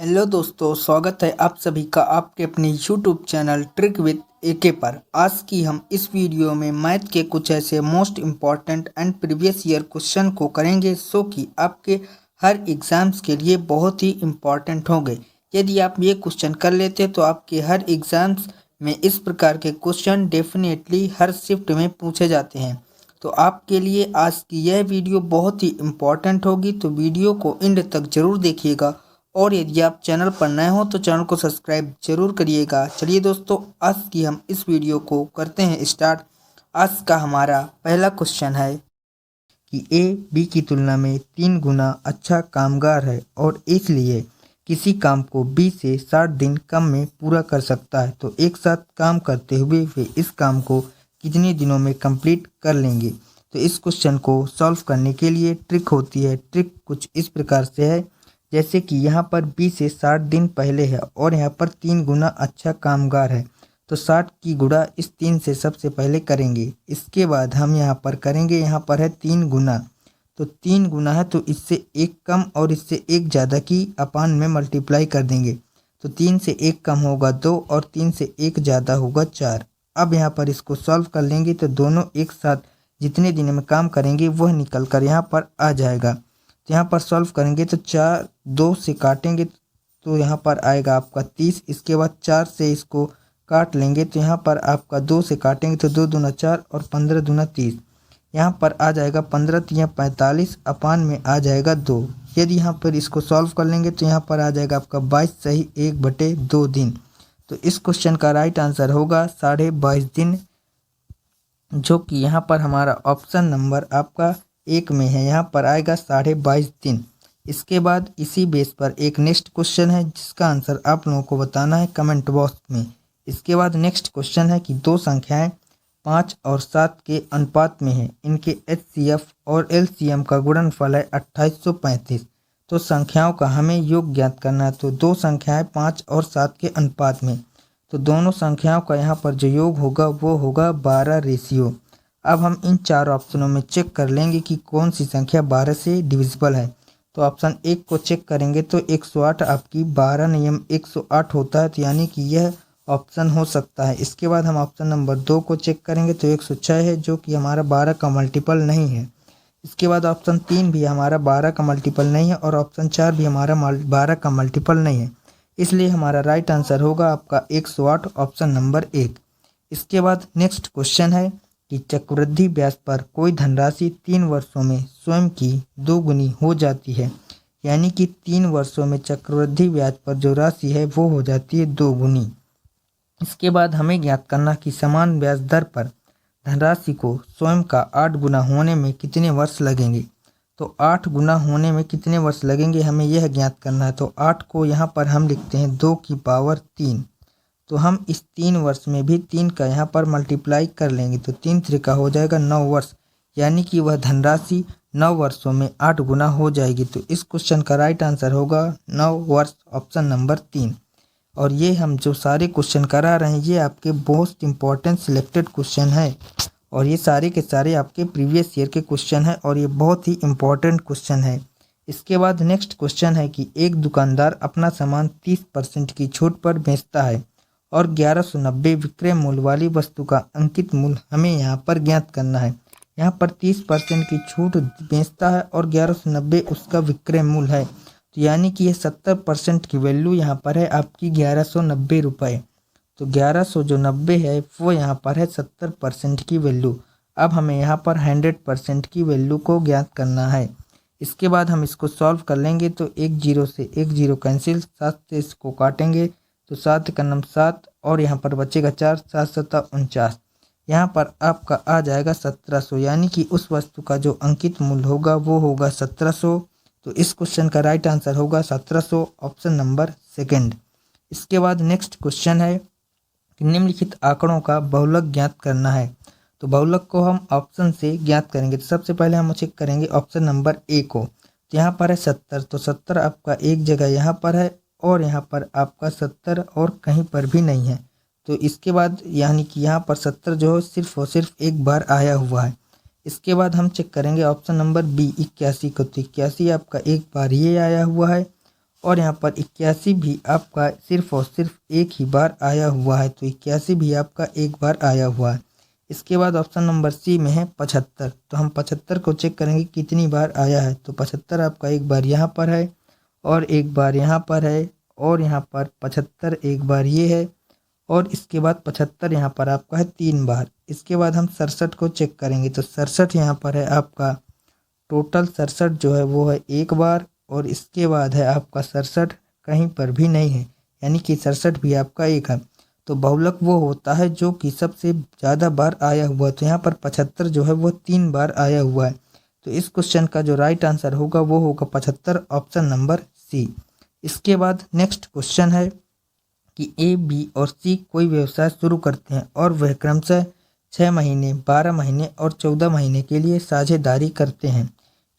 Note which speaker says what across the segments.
Speaker 1: Hello दोस्तों, स्वागत है आप सभी का आपके अपने यूट्यूब चैनल ट्रिक विद एके पर। आज की हम इस वीडियो में मैथ के कुछ ऐसे most important and previous year question को करेंगे सो कि आपके हर एग्ज़ाम्स के लिए बहुत ही इम्पॉर्टेंट होंगे। यदि आप ये क्वेश्चन कर लेते तो आपके हर एग्ज़ाम्स में इस प्रकार के क्वेश्चन डेफिनेटली हर शिफ्ट में पूछे जाते हैं। तो आपके लिए आज की यह वीडियो बहुत ही इम्पॉर्टेंट होगी, तो वीडियो को एंड तक ज़रूर देखिएगा। और यदि आप चैनल पर नए हो तो चैनल को सब्सक्राइब जरूर करिएगा। चलिए दोस्तों, आज की हम इस वीडियो को करते हैं स्टार्ट। आज का हमारा पहला क्वेश्चन है कि ए बी की तुलना में 3 गुना अच्छा कामगार है और इसलिए किसी काम को बी से 60 दिन कम में पूरा कर सकता है, तो एक साथ काम करते हुए वे इस काम को कितने दिनों में कंप्लीट कर लेंगे। तो इस क्वेश्चन को सॉल्व करने के लिए ट्रिक होती है। ट्रिक कुछ इस प्रकार से है, जैसे कि यहाँ पर 20 से 60 दिन पहले है और यहाँ पर 3 गुना अच्छा कामगार है, तो 60 की गुणा इस 3 से सबसे पहले करेंगे। इसके बाद हम यहाँ पर करेंगे, यहाँ पर है 3 गुना, तो 3 गुना है तो इससे एक कम और इससे एक ज़्यादा की अपान में मल्टीप्लाई कर देंगे। तो 3 से एक कम होगा 2 और 3 से एक ज़्यादा होगा 4। अब यहाँ पर इसको सॉल्व कर लेंगे तो दोनों एक साथ जितने दिन में काम करेंगे वह निकल कर यहाँ पर आ जाएगा। तो यहाँ पर सॉल्व करेंगे तो 4 2 से काटेंगे तो यहाँ पर आएगा आपका 30। इसके बाद 4 से इसको काट लेंगे तो यहाँ पर आपका 2 से काटेंगे तो 2 दूना 4 और 15 दूना 30। यहाँ पर आ जाएगा 15 तिया 45, अपान में आ जाएगा 2। यदि यहाँ पर इसको सॉल्व कर लेंगे तो यहाँ पर आ जाएगा आपका 22 सही 1/2 दिन। तो इस क्वेश्चन का राइट आंसर होगा 22.5 दिन, जो कि यहाँ पर हमारा ऑप्शन नंबर आपका 1 में है। यहाँ पर आएगा 22.5 दिन। इसके बाद इसी बेस पर एक नेक्स्ट क्वेश्चन है जिसका आंसर आप लोगों को बताना है कमेंट बॉक्स में। इसके बाद नेक्स्ट क्वेश्चन है कि दो संख्याएं 5 और 7 के अनुपात में है, इनके एचसीएफ और एलसीएम का गुणनफल है 2835। तो संख्याओं का हमें योग ज्ञात करना है। तो दो संख्याएं 5 और 7 के अनुपात में, तो दोनों संख्याओं का यहाँ पर जो योग होगा वो होगा 12 रेशियो। अब हम इन चार ऑप्शनों में चेक कर लेंगे कि कौन सी संख्या 12 से डिविजिबल है। तो ऑप्शन 1 को चेक करेंगे तो 108 आपकी 12 नियम 108 होता है, तो यानी कि यह ऑप्शन हो सकता है। इसके बाद हम ऑप्शन नंबर 2 को चेक करेंगे तो 106 है, जो कि हमारा 12 का मल्टीपल नहीं है। इसके बाद ऑप्शन 3 भी हमारा 12 का मल्टीपल नहीं है और ऑप्शन 4 भी हमारा 12 का मल्टीपल नहीं है, इसलिए हमारा राइट आंसर होगा आपका 108 ऑप्शन नंबर 1। इसके बाद नेक्स्ट क्वेश्चन है कि चक्रवृद्धि ब्याज पर कोई धनराशि 3 वर्षों में स्वयं की 2 गुनी हो जाती है, यानी कि 3 वर्षों में चक्रवृद्धि ब्याज पर जो राशि है वो हो जाती है 2 गुनी। इसके बाद हमें ज्ञात करना कि समान ब्याज दर पर धनराशि को स्वयं का 8 गुना होने में कितने वर्ष लगेंगे। तो 8 गुना होने में कितने वर्ष लगेंगे हमें यह ज्ञात करना है। तो 8 को यहाँ पर हम लिखते हैं 2 की पावर 3, तो हम इस 3 वर्ष में भी 3 का यहाँ पर मल्टीप्लाई कर लेंगे तो 3 त्रिका हो जाएगा 9 वर्ष, यानी कि वह धनराशि 9 वर्षों में 8 गुना हो जाएगी। तो इस क्वेश्चन का राइट आंसर होगा 9 वर्ष ऑप्शन नंबर 3। और ये हम जो सारे क्वेश्चन करा रहे हैं ये आपके मोस्ट इम्पॉर्टेंट सिलेक्टेड क्वेश्चन है और ये सारे के सारे आपके प्रीवियस ईयर के क्वेश्चन है और ये बहुत ही इम्पॉर्टेंट क्वेश्चन है। इसके बाद नेक्स्ट क्वेश्चन है कि एक दुकानदार अपना सामान 30% की छूट पर बेचता है और 1190 विक्रय मूल्य वाली वस्तु का अंकित मूल्य हमें यहाँ पर ज्ञात करना है। यहाँ पर 30% की छूट बेचता है और 1190 उसका विक्रय मूल्य है, तो यानी कि ये 70% की वैल्यू यहाँ पर है आपकी 1190 रुपये। तो 1100 जो 90 है वो यहाँ पर है 70% की वैल्यू। अब हमें यहाँ पर 100% की वैल्यू को ज्ञात करना है। इसके बाद हम इसको सॉल्व कर लेंगे तो एक जीरो से एक जीरो कैंसिल, 7 से इसको काटेंगे तो 7 का नम 7 और यहाँ पर बचेगा 4, 7 7 49। यहाँ पर आपका आ जाएगा 1700, यानी कि उस वस्तु का जो अंकित मूल्य होगा वो होगा 1700। तो इस क्वेश्चन का राइट आंसर होगा 1700 ऑप्शन नंबर 2। इसके बाद नेक्स्ट क्वेश्चन है कि निम्नलिखित आंकड़ों का बहुलक ज्ञात करना है। तो बहुलक को हम ऑप्शन से ज्ञात करेंगे। तो सबसे पहले हम चेक करेंगे ऑप्शन नंबर ए को, तो यहाँ पर है 70, तो 70 आपका एक जगह यहाँ पर है और यहाँ पर आपका 70 और कहीं पर भी नहीं है। तो इसके बाद यानी कि यहाँ पर 70 जो है सिर्फ और सिर्फ एक बार आया हुआ है। इसके बाद हम चेक करेंगे ऑप्शन नंबर बी 81 को, तो 81 आपका एक बार ये आया हुआ है और यहाँ पर 81 भी आपका सिर्फ और सिर्फ एक ही बार आया हुआ है, तो 81 भी आपका एक बार आया हुआ है। इसके बाद ऑप्शन नंबर सी में है 75, तो हम 75 को चेक करेंगे कितनी बार आया है। तो 75 आपका एक बार यहाँ पर है और एक बार यहाँ पर है और यहाँ पर 75 एक बार ये है और इसके बाद 75 यहाँ पर आपका है 3 बार। इसके बाद हम 67 को चेक करेंगे, तो 67 यहाँ पर है आपका टोटल 67 जो है वो है एक बार और इसके बाद है आपका 67 कहीं पर भी नहीं है, यानी कि 67 भी आपका एक है। तो बहुलक वो होता है जो कि सबसे ज़्यादा बार आया हुआ है, तो यहाँ पर 75 जो है वो 3 बार आया हुआ है। तो इस क्वेश्चन का जो राइट आंसर होगा वो होगा 75, ऑप्शन नंबर सी। इसके बाद नेक्स्ट क्वेश्चन है कि ए, बी और सी कोई व्यवसाय शुरू करते हैं और वह क्रमशः 6 महीने, 12 महीने और 14 महीने के लिए साझेदारी करते हैं।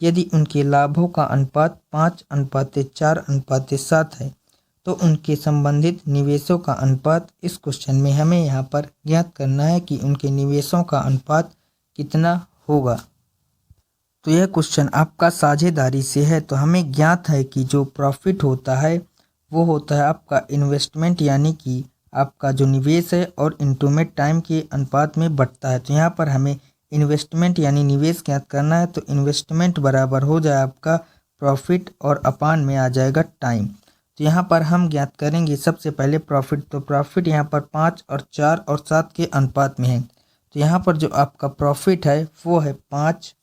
Speaker 1: यदि उनके लाभों का अनुपात 5:4:7 है तो उनके संबंधित निवेशों का अनुपात। इस क्वेश्चन में हमें यहाँ पर ज्ञात करना है कि उनके निवेशों का अनुपात कितना होगा। तो यह क्वेश्चन आपका साझेदारी से है, तो हमें ज्ञात है कि जो प्रॉफिट होता है वो होता है आपका इन्वेस्टमेंट, यानी कि आपका जो निवेश है और इनटू में टाइम के अनुपात में बढ़ता है। तो यहाँ पर हमें इन्वेस्टमेंट यानी निवेश ज्ञात करना है, तो इन्वेस्टमेंट बराबर हो जाए आपका प्रॉफिट और अपान में आ जाएगा टाइम। तो यहाँ पर हम ज्ञात करेंगे सबसे पहले प्रॉफिट, तो प्रॉफिट यहाँ पर 5 और 4 और 7 के अनुपात में है। तो यहाँ पर जो आपका प्रॉफिट है वो है 5,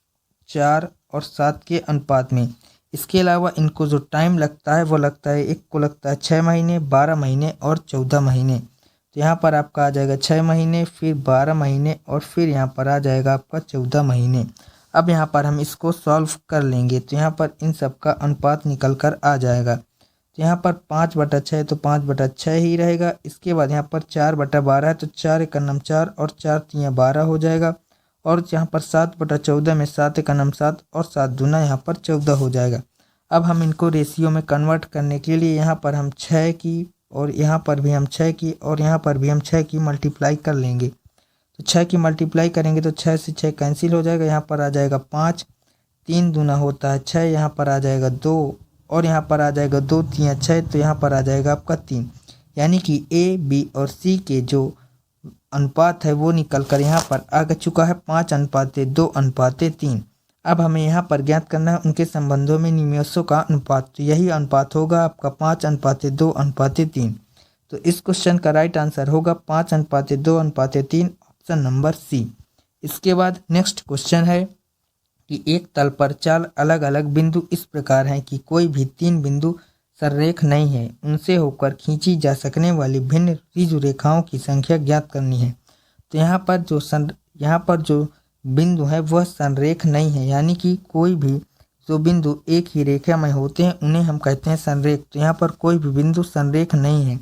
Speaker 1: 4 और 7 के अनुपात में। इसके अलावा इनको जो टाइम लगता है वो लगता है, एक को लगता है 6 महीने, 12 महीने और 14 महीने। तो यहाँ पर आपका आ जाएगा 6 महीने, फिर 12 महीने और फिर यहाँ पर आ जाएगा आपका 14 महीने। अब यहाँ पर हम इसको सॉल्व कर लेंगे, तो यहाँ पर इन सब का अनुपात निकल कर आ जाएगा। तो यहाँ पर 5/6 तो 5/6 ही रहेगा। इसके बाद यहाँ पर 4/12 है, तो 4 × 9 4 और 4 × 12 हो जाएगा। और यहाँ पर 7/14 में 7 × 9 7 और 7 दूना यहाँ पर 14 हो जाएगा। अब हम इनको रेशियो में कन्वर्ट करने के लिए यहाँ पर हम 6 की और यहाँ पर भी हम 6 की और यहाँ पर भी हम 6 की मल्टीप्लाई कर लेंगे। तो 6 की मल्टीप्लाई करेंगे तो 6 से 6 कैंसिल हो जाएगा, यहाँ पर आ जाएगा 5, 3 दूना होता है 6, यहाँ पर आ जाएगा 2 और यहाँ पर आ जाएगा 2 3 6, तो यहाँ पर आ जाएगा आपका 3। यानी कि ए, बी और सी के जो अनुपात है वो निकल कर यहाँ पर आ चुका है 5:2:3। अब हमें यहाँ पर ज्ञात करना है उनके संबंधों में निवेशों का अनुपात, तो यही अनुपात होगा आपका 5:2:3। तो इस क्वेश्चन का राइट आंसर होगा 5:2:3, ऑप्शन नंबर सी। इसके बाद नेक्स्ट क्वेश्चन है कि एक तल पर 4 अलग अलग बिंदु इस प्रकार हैं कि कोई भी 3 बिंदु सररेख नहीं है, उनसे होकर खींची जा सकने वाली भिन्न ऋजु रेखाओं की संख्या ज्ञात करनी है। तो यहाँ पर जो बिंदु है वह संरेख नहीं है, यानी कि कोई भी जो बिंदु एक ही रेखा में होते हैं उन्हें हम कहते हैं संरेख। तो यहाँ पर कोई भी बिंदु संरेख नहीं है,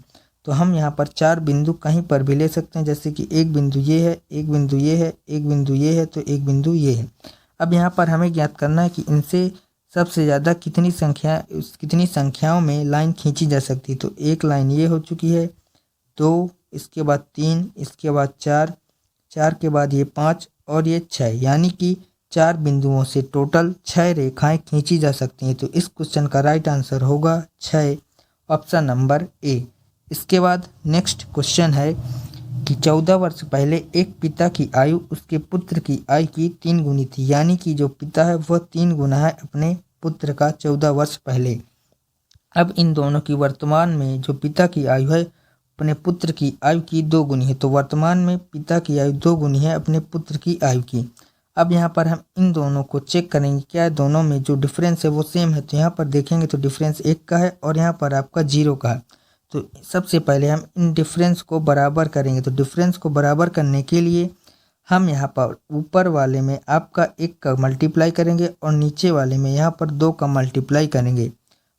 Speaker 1: तो हम यहाँ पर 4 बिंदु कहीं पर भी ले सकते हैं, जैसे कि एक बिंदु ये है, एक बिंदु ये है, एक बिंदु ये है, तो एक बिंदु ये है। अब यहाँ पर हमें ज्ञात करना है कि इनसे सबसे ज़्यादा कितनी संख्याओं में लाइन खींची जा सकती है। तो एक लाइन ये हो चुकी है, 2, इसके बाद 3, इसके बाद 4, 4 के बाद ये 5 और ये 6, यानी कि 4 बिंदुओं से टोटल 6 रेखाएं खींची जा सकती हैं। तो इस क्वेश्चन का राइट आंसर होगा 6, ऑप्शन नंबर ए। इसके बाद नेक्स्ट क्वेश्चन है कि 14 वर्ष पहले एक पिता की आयु उसके पुत्र की आयु की 3 गुनी थी, यानी कि जो पिता है वह 3 गुना है अपने पुत्र का 14 वर्ष पहले। अब इन दोनों की वर्तमान में जो पिता की आयु है अपने पुत्र की आयु की 2 गुनी है, तो वर्तमान में पिता की आयु 2 गुनी है अपने पुत्र की आयु की। अब यहाँ पर हम इन दोनों को चेक करेंगे क्या दोनों में जो डिफरेंस है वो सेम है। तो यहाँ पर देखेंगे तो डिफरेंस 1 का है और यहाँ पर आपका 0 का है। तो सबसे पहले हम इन डिफरेंस को बराबर करेंगे। तो डिफरेंस को बराबर करने के लिए हम यहाँ पर ऊपर वाले में आपका 1 का मल्टीप्लाई करेंगे और नीचे वाले में यहाँ पर 2 का मल्टीप्लाई करेंगे।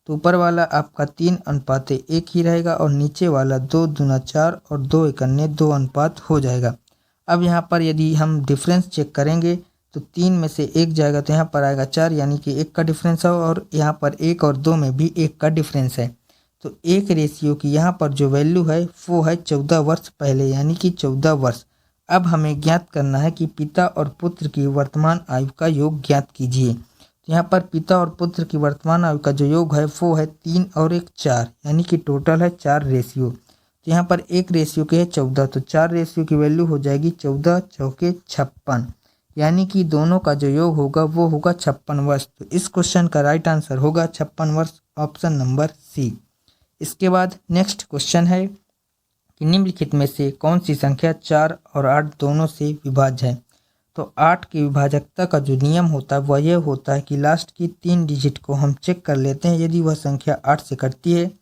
Speaker 1: तो ऊपर वाला आपका 3:1 ही रहेगा और नीचे वाला 2 दूना 4 और 2 एकन्ने 2 अनुपात हो जाएगा। अब यहाँ पर यदि हम डिफरेंस चेक करेंगे तो 3 में से 1 जाएगा तो यहाँ पर आएगा 4, यानी कि 1 का डिफरेंस है और यहाँ पर 1 और 2 में भी 1 का डिफरेंस है। तो 1 रेशियो की यहाँ पर जो वैल्यू है वो है 14 वर्ष पहले, यानी कि 14 वर्ष। अब हमें ज्ञात करना है कि पिता और पुत्र की वर्तमान आयु का योग ज्ञात कीजिए। तो यहाँ पर पिता और पुत्र की वर्तमान आयु का जो योग है वो है 3 और 1 4, यानी कि टोटल है 4 रेशियो। तो यहाँ पर 1 रेशियो के है 14, तो 4 रेशियो की वैल्यू हो जाएगी 14 चौके 56, यानी कि दोनों का जो योग होगा वो होगा 56 वर्ष। तो इस क्वेश्चन का राइट आंसर होगा 56 वर्ष, ऑप्शन नंबर सी। इसके बाद नेक्स्ट क्वेश्चन है कि निम्नलिखित में से कौन सी संख्या 4 और 8 दोनों से विभाज्य है। तो 8 की विभाजकता का जो नियम होता है वह यह होता है कि लास्ट की 3 डिजिट को हम चेक कर लेते हैं, यदि वह संख्या 8 से कटती है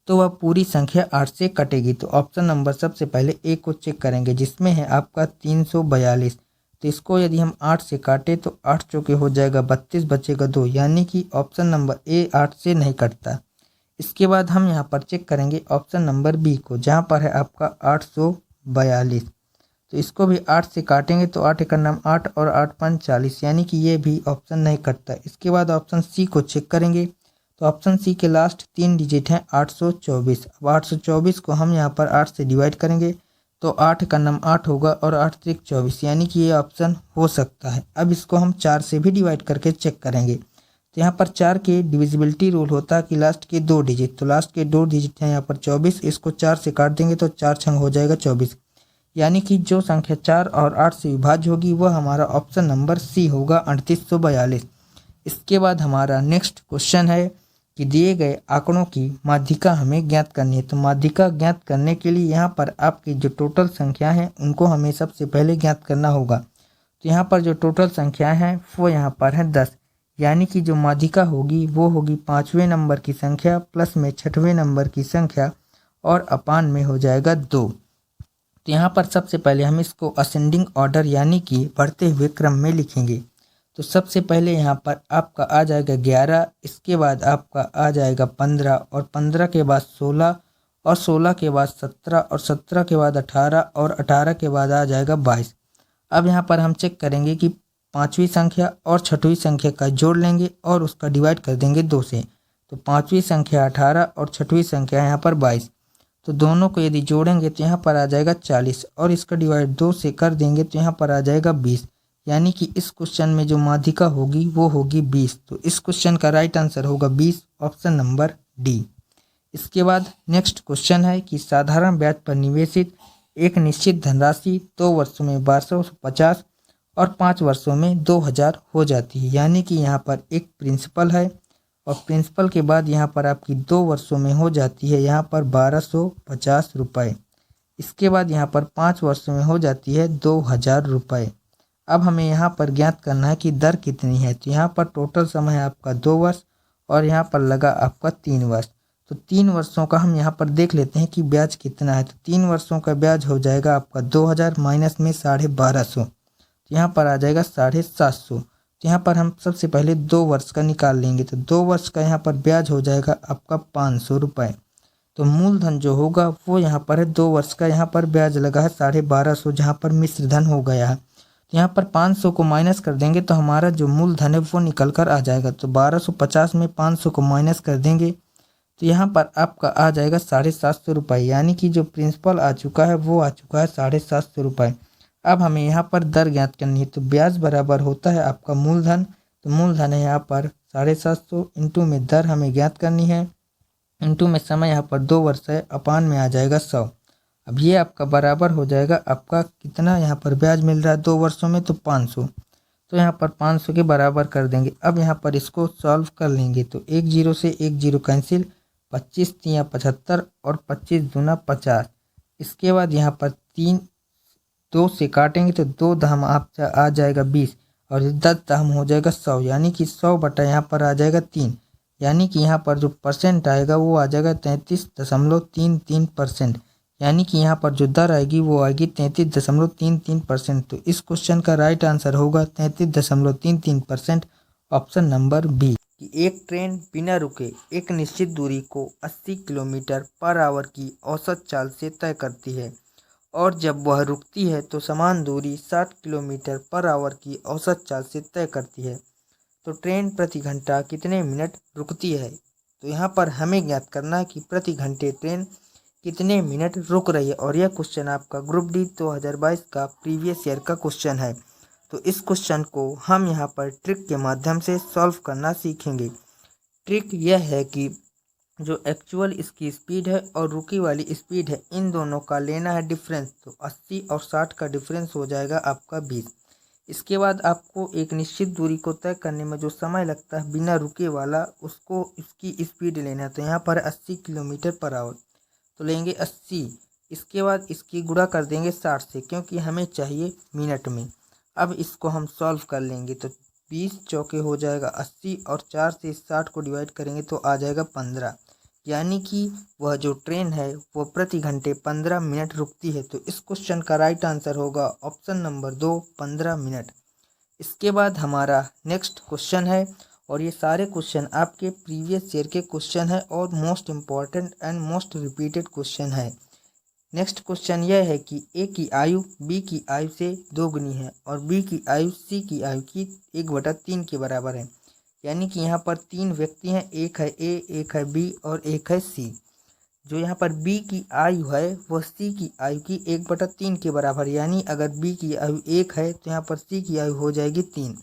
Speaker 1: तो वह पूरी संख्या 8 से कटेगी। तो ऑप्शन नंबर सबसे पहले ए को चेक करेंगे, जिसमें है आपका 342। तो इसको यदि हम 8 से काटे तो 8 चौके हो जाएगा 32, बचेगा 2, यानी कि ऑप्शन नंबर ए 8 से नहीं कटता। इसके बाद हम यहाँ पर चेक करेंगे ऑप्शन नंबर बी को, जहाँ पर है आपका 842। तो इसको भी 8 से काटेंगे तो 8 का नाम 8 और 8 5 40, यानी कि ये भी ऑप्शन नहीं कटता। इसके बाद ऑप्शन सी को चेक करेंगे, तो ऑप्शन सी के लास्ट 3 डिजिट हैं 824। अब 824 को हम यहाँ पर 8 से डिवाइड करेंगे तो 8 का नाम 8 होगा और 8 3 24, यानी कि ये ऑप्शन हो सकता है। अब इसको हम 4 से भी डिवाइड करके चेक करेंगे, तो यहाँ पर 4 के डिविजिबिलिटी रूल होता है कि लास्ट के 2 डिजिट, तो लास्ट के 2 डिजिट हैं यहाँ पर 24, इसको 4 से काट देंगे तो 4 छंग हो जाएगा 24, यानी कि जो संख्या 4 और 8 से विभाज्य होगी वह हमारा ऑप्शन नंबर सी होगा 3842। इसके बाद हमारा नेक्स्ट क्वेश्चन है कि दिए गए आंकड़ों की माध्यिका हमें ज्ञात करनी है। तो माध्यिका ज्ञात करने के लिए यहाँ पर आपकी जो टोटल संख्या हैं उनको हमें सबसे पहले ज्ञात करना होगा। तो यहाँ पर जो टोटल संख्याएँ हैं वो यहाँ पर है 10, यानी कि जो माध्यिका होगी वो होगी 5वें नंबर की संख्या प्लस में 6वें नंबर की संख्या और अपान में हो जाएगा 2। तो यहाँ पर सबसे पहले हम इसको असेंडिंग ऑर्डर यानी कि बढ़ते हुए क्रम में लिखेंगे। तो सबसे पहले यहाँ पर आपका आ जाएगा 11, इसके बाद आपका आ जाएगा 15 और 15 के बाद 16 और 16 के बाद 17 और 17 के बाद 18 और 18 के बाद आ जाएगा 22। अब यहाँ पर हम चेक करेंगे कि 5वीं संख्या और 6वीं संख्या का जोड़ लेंगे और उसका डिवाइड कर देंगे 2 से। तो 5वीं संख्या 18 और 6वीं संख्या यहाँ पर 22, तो दोनों को यदि जोड़ेंगे तो यहाँ पर आ जाएगा 40 और इसका डिवाइड 2 से कर देंगे तो यहाँ पर आ जाएगा 20, यानी कि इस क्वेश्चन में जो माध्यिका होगी वो होगी 20। तो इस क्वेश्चन का राइट आंसर होगा 20, ऑप्शन नंबर डी। इसके बाद नेक्स्ट क्वेश्चन है कि साधारण ब्याज पर निवेशित एक निश्चित धनराशि 2 वर्षों में 1250 और 5 वर्षों में 2000 हो जाती है, यानी कि यहाँ पर एक प्रिंसिपल है और प्रिंसिपल के बाद यहाँ पर आपकी 2 वर्षों में हो जाती है यहाँ पर 1250 रुपये। इसके बाद यहाँ पर 5 वर्षों में हो जाती है 2000 रुपये। अब हमें यहाँ पर ज्ञात करना है कि दर कितनी है। तो यहाँ पर टोटल समय है आपका 2 वर्ष और यहाँ पर लगा आपका 3 वर्ष। तो 3 वर्षों का हम यहाँ पर देख लेते हैं कि ब्याज कितना है। तो 3 वर्षों का ब्याज हो जाएगा आपका 2000 माइनस में 1250, तो यहाँ पर आ जाएगा 750। तो यहाँ पर हम सबसे पहले 2 वर्ष का निकाल लेंगे, तो 2 वर्ष का यहाँ पर ब्याज हो जाएगा आपका 500 रुपये। तो मूलधन जो होगा वो यहाँ पर है 2 वर्ष का, यहाँ पर ब्याज लगा है 1250, जहाँ पर मिश्र धन हो गया है। तो यहाँ पर 500 को माइनस कर देंगे तो हमारा जो मूलधन है वो निकल कर आ जाएगा। तो 1250 में 500 को माइनस कर देंगे तो यहाँ पर आपका आ जाएगा 750 रुपये, यानी कि जो प्रिंसिपल आ चुका है वो आ चुका है 750 रुपये। अब हमें यहाँ पर दर ज्ञात करनी है। तो ब्याज बराबर होता है आपका मूलधन, तो मूलधन है यहाँ पर 750 इंटू में दर हमें ज्ञात करनी है, इंटू में समय यहाँ पर 2 वर्ष है, अपान में आ जाएगा 100। अब ये आपका बराबर हो जाएगा आपका कितना यहाँ पर ब्याज मिल रहा है 2 वर्षों में, तो 500। तो यहाँ पर 500 के बराबर कर देंगे। अब यहाँ पर इसको सॉल्व कर लेंगे तो 1 0 से 1 0 कैंसिल, 25 3 75 और 25 दूना 50। इसके बाद यहाँ पर 3 2 से काटेंगे तो 2 दहम आप आ जाएगा 20 और 10 दहम हो जाएगा 100, यानी कि 100 बटा यहाँ पर आ जाएगा 3, यानी कि यहाँ पर जो परसेंट आएगा वो आ जाएगा 33.33%, यानी कि यहाँ पर जो दर आएगी वो आएगी 33.33%। तो इस क्वेश्चन का राइट आंसर होगा 33.33%, ऑप्शन नंबर बी। कि एक ट्रेन बिना रुके एक निश्चित दूरी को 80 किलोमीटर पर आवर की औसत चाल से तय करती है और जब वह रुकती है तो समान दूरी 60 किलोमीटर पर आवर की औसत चाल से तय करती है, तो ट्रेन प्रति घंटा कितने मिनट रुकती है। तो यहाँ पर हमें ज्ञात करना है कि प्रति घंटे ट्रेन कितने मिनट रुक रही है और यह क्वेश्चन आपका ग्रुप डी 2022 का प्रीवियस ईयर का क्वेश्चन है। तो इस क्वेश्चन को हम यहाँ पर ट्रिक के माध्यम से सॉल्व करना सीखेंगे। ट्रिक यह है कि जो एक्चुअल इसकी स्पीड है और रुकी वाली स्पीड है, इन दोनों का लेना है डिफरेंस। तो 80 और 60 का डिफरेंस हो जाएगा आपका 20। इसके बाद आपको एक निश्चित दूरी को तय करने में जो समय लगता है बिना रुके वाला, उसको इसकी स्पीड लेना है। तो यहाँ पर 80 किलोमीटर पर आवर, तो लेंगे 80। इसके बाद इसकी गुणा कर देंगे 60 से, क्योंकि हमें चाहिए मिनट में। अब इसको हम सॉल्व कर लेंगे। तो 20 चौके हो जाएगा 80 और 4 से 60 को डिवाइड करेंगे तो आ जाएगा 15। यानी कि वह जो ट्रेन है वो प्रति घंटे 15 मिनट रुकती है। तो इस क्वेश्चन का राइट आंसर होगा ऑप्शन नंबर 2, 15 मिनट। इसके बाद हमारा नेक्स्ट क्वेश्चन है, और ये सारे क्वेश्चन आपके प्रीवियस ईयर के क्वेश्चन है और most important and most repeated question है। नेक्स्ट क्वेश्चन यह है कि ए की आयु बी की आयु से 2 गुनी है और बी की आयु सी की आयु की 1/3 के बराबर है। यानी कि यहाँ पर 3 व्यक्ति हैं, एक है ए, एक है बी और एक है सी। जो यहाँ पर बी की आयु है वह सी की आयु की 1/3 के बराबर, यानी अगर बी की आयु 1 है तो यहाँ पर सी की आयु हो जाएगी 3।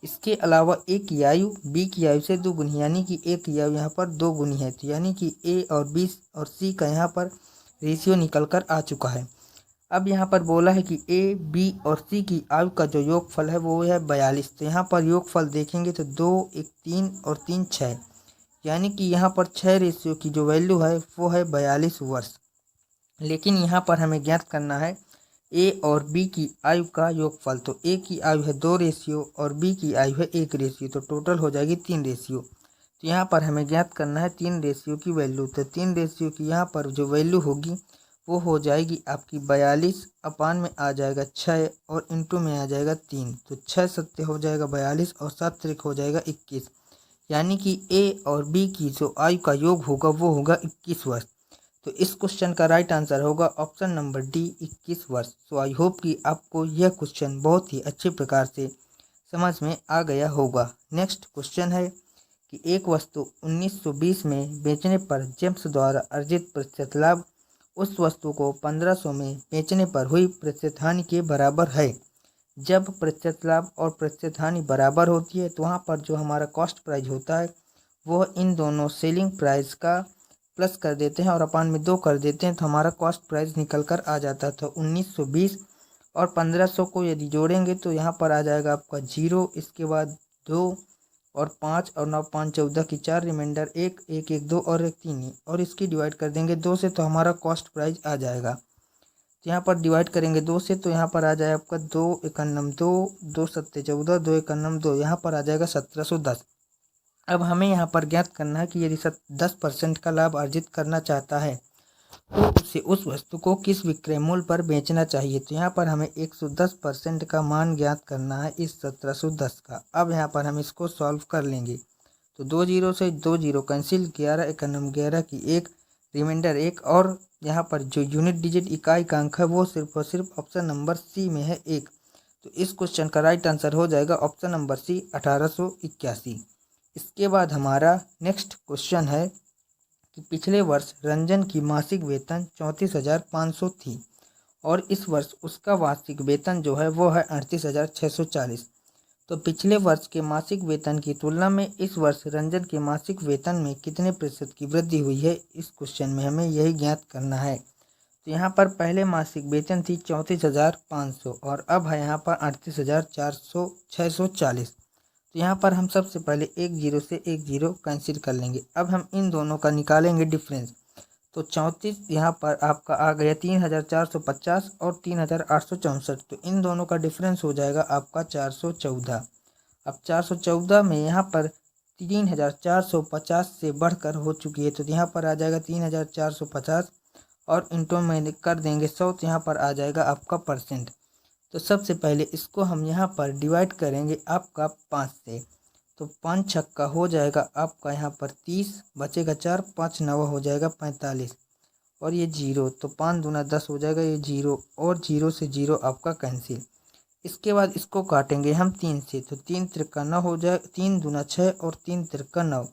Speaker 1: इसके अलावा ए की आयु बी की आयु से 2 गुनी, यानी कि ए की आयु यहाँ पर 2 गुनी है। तो यानी कि ए और बी और सी का यहाँ पर रेशियो निकल कर आ चुका है। अब यहाँ पर बोला है कि ए, बी और सी की आयु का जो योगफल है वो है 42। तो यहाँ पर योगफल देखेंगे तो 2, 1, 3 और 3, 6, यानी कि यहाँ पर 6 रेशियो की जो वैल्यू है वो है 42 वर्ष। लेकिन यहाँ पर हमें ज्ञात करना है ए और बी की आयु का योगफल। तो ए की आयु है 2 रेशियो और बी की आयु है 1 रेशियो, तो टोटल हो जाएगी 3 रेशियो। तो यहाँ पर हमें ज्ञात करना है 3 रेशियो की वैल्यू। तो 3 रेशियो की यहाँ पर जो वैल्यू होगी वो हो जाएगी आपकी 42 अपान में आ जाएगा 6 और इंटू में आ जाएगा 3। तो 6 सत्ते हो जाएगा 42 और 7 त्रिक हो जाएगा 21। यानी कि ए और बी की जो आयु का योग होगा वो होगा 21 वर्ष। तो इस क्वेश्चन का राइट आंसर होगा ऑप्शन नंबर डी, 21 वर्ष। सो आई होप कि आपको यह क्वेश्चन बहुत ही अच्छे प्रकार से समझ में आ गया होगा। नेक्स्ट क्वेश्चन है कि एक वस्तु 1920 में बेचने पर जेम्स द्वारा अर्जित प्रतिशत लाभ उस वस्तु को 1500 में बेचने पर हुई प्रतिशत हानि के बराबर है। जब प्रतिशत लाभ और प्रतिशत हानि बराबर होती है तो वहाँ पर जो हमारा कॉस्ट प्राइस होता है वो इन दोनों सेलिंग प्राइस का प्लस कर देते हैं और अपान में 2 कर देते हैं, तो हमारा कॉस्ट प्राइस निकल कर आ जाता था 1920। और 1500 को यदि जोड़ेंगे तो यहाँ पर आ जाएगा आपका 0, इसके बाद 2 और 5 और 9, 5, 14 की 4 रिमाइंडर 1, 1, 1, 2 और 1, 3 और इसकी डिवाइड कर देंगे 2 से, तो हमारा कॉस्ट प्राइस आ जाएगा। तो यहाँ पर डिवाइड करेंगे 2 से, तो यहाँ पर आ जाएगा आपका 2 एकन्नम 2, 2 सत्ते 14, 2 एकन्नम 2, यहाँ पर आ जाएगा 1710। अब हमें यहाँ पर ज्ञात करना है कि यदि 10% का लाभ अर्जित करना चाहता है तो उसे उस वस्तु को किस विक्रय मूल्य पर बेचना चाहिए। तो यहाँ पर हमें 110% का मान ज्ञात करना है इस 1710 का। अब यहाँ पर हम इसको सॉल्व कर लेंगे। तो 2 जीरो से 2 जीरो कैंसिल, 11 एकन्नम 11 की 1 रिमाइंडर 1, और यहाँ पर जो यूनिट डिजिट इकाई का अंक है वो सिर्फ और सिर्फ ऑप्शन नंबर सी में है 1। तो इस क्वेश्चन का राइट आंसर हो जाएगा ऑप्शन नंबर सी, 1881। इसके बाद हमारा नेक्स्ट क्वेश्चन है कि पिछले वर्ष रंजन की मासिक वेतन 34,500 थी और इस वर्ष उसका वार्षिक वेतन जो है वो है 38,640। तो पिछले वर्ष के मासिक वेतन की तुलना में इस वर्ष रंजन के मासिक वेतन में कितने प्रतिशत की वृद्धि हुई है, इस क्वेश्चन में हमें यही ज्ञात करना है। तो यहाँ पर पहले मासिक वेतन थी 34,500 और अब है यहाँ पर 38,640। तो यहाँ पर हम सबसे पहले 1 जीरो से 1 जीरो कैंसिल कर लेंगे। अब हम इन दोनों का निकालेंगे डिफरेंस। तो 34 यहाँ पर आपका आ गया 3,450 और 3,864। तो इन दोनों का डिफरेंस हो जाएगा आपका 414। अब 414 में यहाँ पर 3,450 से बढ़कर हो चुकी है, तो यहाँ पर आ जाएगा 3,450 और इंटू में कर देंगे 100, तो यहाँ पर आ जाएगा आपका परसेंट। तो सबसे पहले इसको हम यहाँ पर डिवाइड करेंगे आपका 5 से। तो 5 छक्का हो जाएगा आपका यहाँ पर 30, बचेगा 4, 5 नवा हो जाएगा 45 और ये 0, तो 5 दूना 10 हो जाएगा, ये 0 और 0 से 0 आपका कैंसिल। इसके बाद इसको काटेंगे हम 3 से, तो 3 त्रिका 9 हो जाएगा, 3 दूना 6 और 3 त्रिका 9।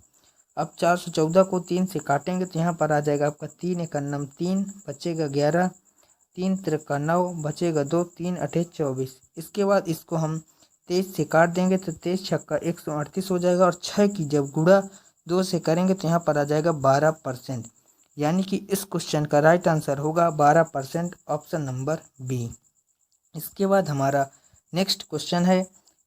Speaker 1: अब 414 को 3 से काटेंगे तो यहाँ पर आ जाएगा आपका 3 एकन्नम 3, बचेगा 11, 3 त्रिका 9 बचेगा 2, 3 अठे 24। इसके बाद इसको हम 23 से काट देंगे तो 23 छक्का 138 हो जाएगा। और 6 की जब गुणा 2 से करेंगे तो यहाँ पर आ जाएगा 12%, यानी कि इस क्वेश्चन का राइट आंसर होगा 12%, ऑप्शन नंबर बी। इसके बाद हमारा नेक्स्ट क्वेश्चन है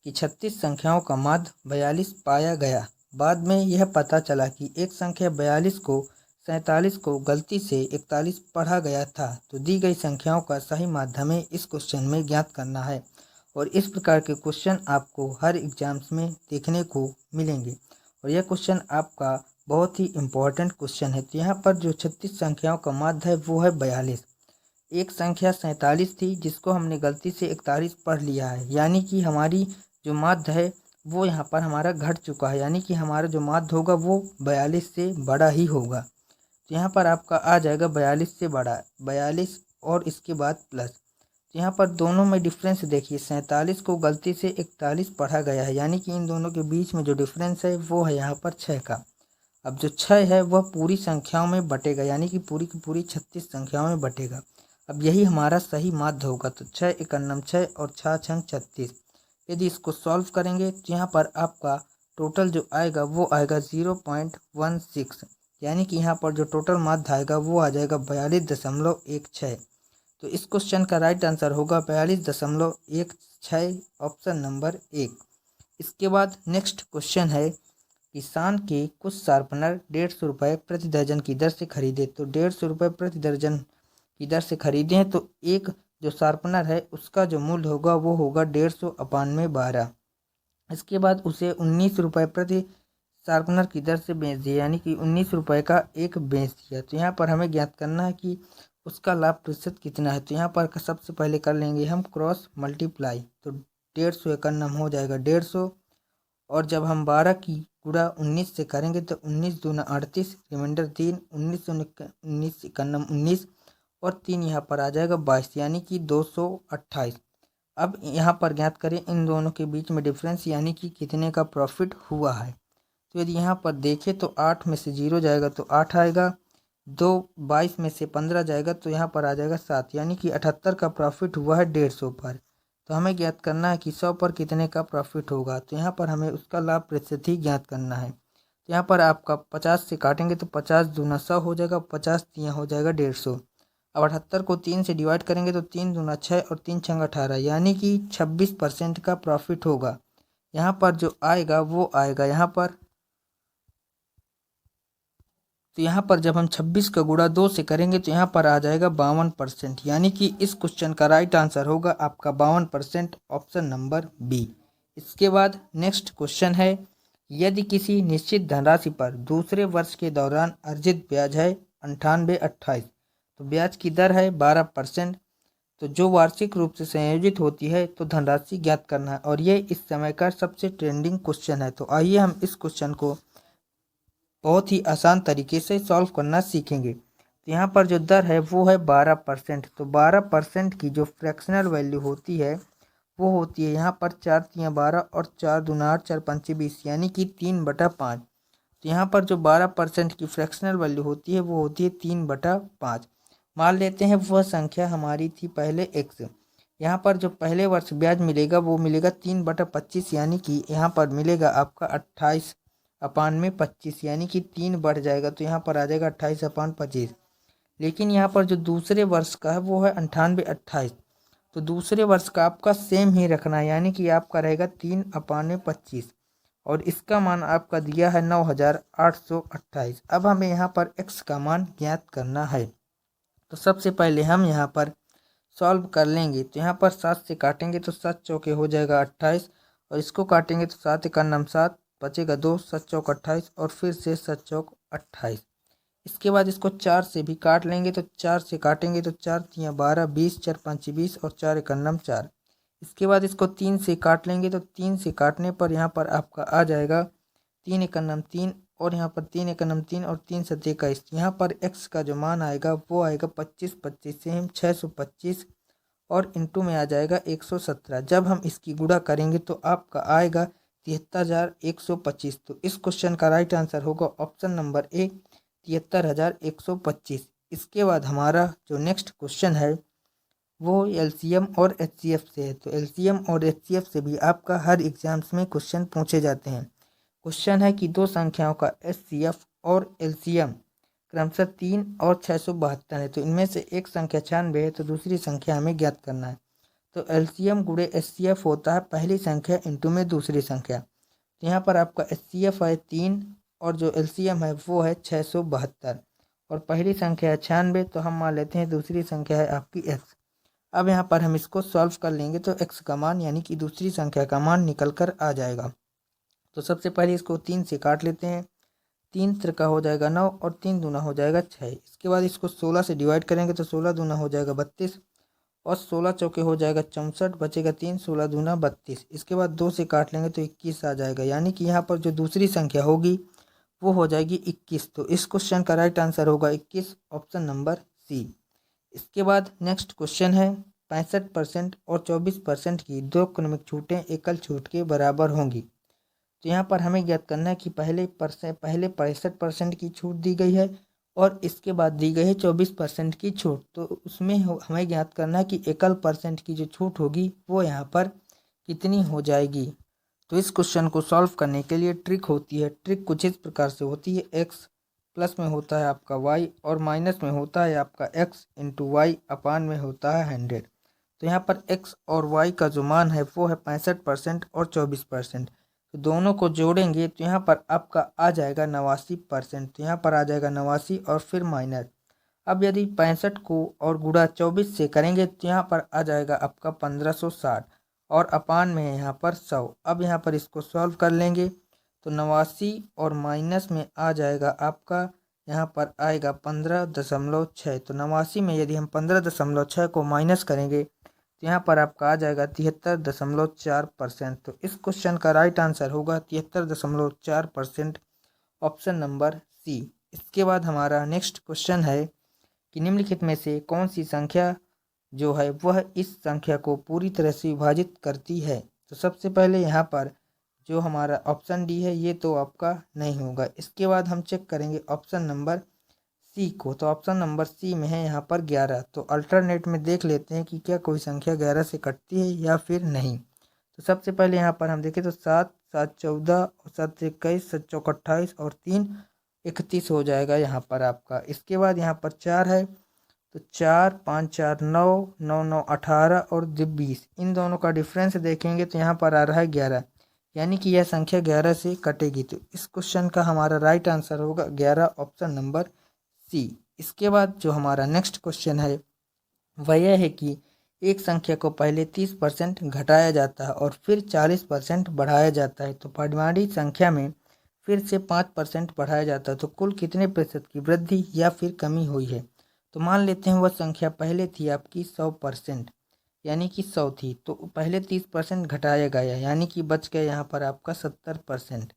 Speaker 1: कि 36 संख्याओं का माध्य 42 पाया गया। बाद में यह पता चला कि एक संख्या 42 को 47 को गलती से 41 पढ़ा गया था। तो दी गई संख्याओं का सही माध्य हमें इस क्वेश्चन में ज्ञात करना है। और इस प्रकार के क्वेश्चन आपको हर एग्जाम्स में देखने को मिलेंगे। और यह क्वेश्चन आपका बहुत ही इम्पोर्टेंट क्वेश्चन है। तो यहाँ पर जो 36 संख्याओं का माध्य है वो है 42। एक संख्या 47 थी जिसको हमने गलती से 41 पढ़ लिया है, यानी कि हमारी जो माध्य है वो यहाँ पर हमारा घट चुका है, यानी कि हमारा जो माध्य होगा वो 42 से बड़ा ही होगा। तो यहाँ पर आपका आ जाएगा 42 से बड़ा, 42 और इसके बाद प्लस। तो यहाँ पर दोनों में डिफरेंस देखिए, 47 को गलती से 41 पढ़ा गया है, यानी कि इन दोनों के बीच में जो डिफरेंस है वो है यहाँ पर 6 का। अब जो 6 है वह पूरी संख्याओं में बटेगा, यानी कि पूरी की पूरी 36 संख्याओं में बटेगा। अब यही हमारा सही माध्य होगा। तो 6 एकन्नम 6 और 6 छंग 36। यदि इसको सॉल्व करेंगे तो यहाँ पर आपका टोटल जो आएगा वो आएगा 0.16, यानी कि यहाँ पर जो टोटल माध्य आएगा वो आ जाएगा 42.16। तो इस क्वेश्चन का राइट आंसर होगा 42.16, ऑप्शन नंबर 1। इसके बाद नेक्स्ट क्वेश्चन है, किसान के कुछ शार्पनर 150 रुपये प्रति दर्जन की दर से खरीदे। तो 150 रुपये प्रति दर्जन की दर से खरीदे हैं, तो एक जो शार्पनर है उसका जो मूल्य होगा वो होगा 150 अपान में 12। इसके बाद उसे 19 रुपये प्रति शार्पनर की दर से बेच दिया, यानी कि 19 रुपये का एक बेच दिया। तो यहाँ पर हमें ज्ञात करना है कि उसका लाभ प्रतिशत कितना है। तो यहाँ पर सबसे पहले कर लेंगे हम क्रॉस मल्टीप्लाई। तो 150 एकन्नम हो जाएगा 150, और जब हम 12 की गुणा 19 से करेंगे तो 19 दूना 38, रिमाइंडर 3, 19 एकन्नम 19 और 3 यहाँ पर आ जाएगा 22, यानी कि 228। अब यहाँ पर ज्ञात करें इन दोनों के बीच में डिफरेंस, यानी कि कितने का प्रॉफिट हुआ है। तो यदि यहाँ पर देखें तो 8 में से 0 जाएगा तो 8 आएगा, 22 में से 15 जाएगा तो यहाँ पर आ जाएगा 7, यानी कि 78 का प्रॉफिट हुआ है 150 पर। तो हमें ज्ञात करना है कि 100 पर कितने का प्रॉफिट होगा। तो यहाँ पर हमें उसका लाभ प्रतिशत ही ज्ञात करना है। तो यहाँ पर आपका 50 से काटेंगे तो 50 दूना 100 हो जाएगा, 50 यहाँ हो जाएगा 150। अब 78 को 3 से डिवाइड करेंगे तो 3 दूना 6 और 3 छंग 18, यानी कि 26% का प्रॉफिट होगा। यहाँ पर जो आएगा वो आएगा यहाँ पर, तो यहाँ पर जब हम 26 का गुणा 2 से करेंगे तो यहाँ पर आ जाएगा 52%, यानी कि इस क्वेश्चन का राइट आंसर होगा आपका 52%, ऑप्शन नंबर बी। इसके बाद नेक्स्ट क्वेश्चन है, यदि किसी निश्चित धनराशि पर दूसरे वर्ष के दौरान अर्जित ब्याज है 98.28, तो ब्याज की दर है 12%, तो जो वार्षिक रूप से संयोजित होती है तो धनराशि ज्ञात करना है। और ये इस समय का सबसे ट्रेंडिंग क्वेश्चन है। तो आइए हम इस क्वेश्चन को बहुत ही आसान तरीके से सॉल्व करना सीखेंगे। तो यहाँ पर जो दर है वो है 12%। तो 12% की जो फ्रैक्शनल वैल्यू होती है वो होती है यहाँ पर 4 तियाँ 12 और 4 दूना 8, 4 पंचे 20, यानी कि 3/5। तो यहाँ पर जो 12% की फ्रैक्शनल वैल्यू होती है वो होती है 3/5। मान लेते हैं वह संख्या हमारी थी पहले x। यहाँ पर जो पहले वर्ष ब्याज मिलेगा वो मिलेगा 3/25, यानी कि यहाँ पर मिलेगा आपका 28 अपान में 25, यानी कि 3 बढ़ जाएगा तो यहाँ पर आ जाएगा 28 अपान 25। लेकिन यहाँ पर जो दूसरे वर्ष का है वो है 98.28। तो दूसरे वर्ष का आपका सेम ही रखना है, यानी कि आपका रहेगा 3 अपान में 25, और इसका मान आपका दिया है 9828। अब हमें यहाँ पर x का मान ज्ञात करना है। तो सबसे पहले हम यहाँ पर सॉल्व कर लेंगे। तो यहाँ पर 7 से काटेंगे तो 7 चौके हो जाएगा 28, और इसको काटेंगे तो 7 एकन्नम 7, बचेगा 2, 7 चौक 28 और फिर से 7 चौक 28। इसके बाद इसको 4 से भी काट लेंगे। तो 4 से काटेंगे तो 4 तियाँ 12, 20, 4 पंचे 20 और 4 एकन्नम 4। इसके बाद इसको 3 से काट लेंगे। तो 3 से काटने पर यहाँ पर आपका आ जाएगा 3 एकन्नम 3 और यहाँ पर 3 एकन्नम 3 और 3 सत्ते 21। यहाँ पर x का जो मान आएगा वो आएगा 25, 25 से हम 625 और इंटू में आ जाएगा 117। जब हम इसकी गुणा करेंगे तो आपका आएगा 73,125। तो इस क्वेश्चन का राइट आंसर होगा ऑप्शन नंबर ए, 73,125। इसके बाद हमारा जो नेक्स्ट क्वेश्चन है वो एलसीएम और एचसीएफ से है। तो एलसीएम और एचसीएफ से भी आपका हर एग्जाम्स में क्वेश्चन पूछे जाते हैं। क्वेश्चन है कि दो संख्याओं का एचसीएफ और एलसीएम क्रमशः 3 और 672 है। तो इनमें से एक संख्या 96 है, तो दूसरी संख्या हमें ज्ञात करना है। तो एलसीएम गुणे एचसीएफ होता है पहली संख्या इंटू में दूसरी संख्या। तो यहाँ पर आपका एचसीएफ है 3 और जो एलसीएम है वो है 672 और पहली संख्या है 96, तो हम मान लेते हैं दूसरी संख्या है आपकी एक्स। अब यहाँ पर हम इसको सॉल्व कर लेंगे तो एक्स का मान यानी कि दूसरी संख्या का मान निकल कर आ जाएगा। तो सबसे पहले इसको 3 से काट लेते हैं। 3 त्रिका हो जाएगा 9 और 3 दूना हो जाएगा 6। इसके बाद इसको 16 से डिवाइड करेंगे तो 16 दूना हो जाएगा 32 और 16 चौके हो जाएगा 64, बचेगा 3, 16 दूना 32। इसके बाद 2 से काट लेंगे तो 21 आ जाएगा, यानी कि यहाँ पर जो दूसरी संख्या होगी वो हो जाएगी 21। तो इस क्वेश्चन का राइट आंसर होगा 21, ऑप्शन नंबर सी। इसके बाद नेक्स्ट क्वेश्चन है 65% और 24% की दो क्रमिक छूटें एकल छूट के बराबर होंगी। तो यहाँ पर हमें ज्ञात करना है कि पहले 65% की छूट दी गई है और इसके बाद दी गई है 24% की छूट। तो उसमें हमें ज्ञात करना है कि एकल परसेंट की जो छूट होगी वो यहाँ पर कितनी हो जाएगी। तो इस क्वेश्चन को सॉल्व करने के लिए ट्रिक होती है। ट्रिक कुछ इस प्रकार से होती है, एक्स प्लस में होता है आपका वाई और माइनस में होता है आपका एक्स इंटू वाई अपान में होता है 100। तो यहाँ पर एक्स और वाई का जो मान है वो है 65% और 24%। तो दोनों को जोड़ेंगे तो यहाँ पर आपका आ जाएगा 89%। तो यहाँ पर आ जाएगा 89 और फिर माइनस। अब यदि 65 को और गुणा 24 से करेंगे तो यहाँ पर आ जाएगा आपका 1560 और अपान में है यहाँ पर 100। अब यहाँ पर इसको सॉल्व कर लेंगे तो 89 और माइनस में आ जाएगा आपका यहाँ पर आएगा 15.6। तो 89 में यदि हम 15.6 को माइनस करेंगे तो यहाँ पर आपका आ जाएगा 73.4%। तो इस क्वेश्चन का राइट आंसर होगा 73.4%, ऑप्शन नंबर सी। इसके बाद हमारा नेक्स्ट क्वेश्चन है कि निम्नलिखित में से कौन सी संख्या जो है वह इस संख्या को पूरी तरह से विभाजित करती है। तो सबसे पहले यहाँ पर जो हमारा ऑप्शन डी है ये तो आपका नहीं होगा। इसके बाद हम चेक करेंगे ऑप्शन नंबर सी को। तो ऑप्शन नंबर सी में है यहाँ पर 11। तो अल्टरनेट में देख लेते हैं कि क्या कोई संख्या 11 से कटती है या फिर नहीं। तो सबसे पहले यहाँ पर हम देखें तो 7, 7 14 और 7 21, 7 चौक 28 और 3 31 हो जाएगा यहाँ पर आपका। इसके बाद यहाँ पर 4 है तो 4, 5 4 9, 9 9 18 और 20। इन दोनों का डिफरेंस देखेंगे तो यहाँ पर आ रहा है 11, यानी कि यह संख्या 11 से कटेगी। तो इस क्वेश्चन का हमारा राइट आंसर होगा 11, ऑप्शन नंबर सी। इसके बाद जो हमारा नेक्स्ट क्वेश्चन है वह यह है कि एक संख्या को पहले 30% घटाया जाता है और फिर 40% बढ़ाया जाता है। तो परिमाणी संख्या में फिर से 5% बढ़ाया जाता है, तो कुल कितने प्रतिशत की वृद्धि या फिर कमी हुई है। तो मान लेते हैं वह संख्या पहले थी आपकी 100%, यानी कि 100 थी, तो पहले 30% घटाया गया यानी कि बच गया यहाँ पर आपका 70%।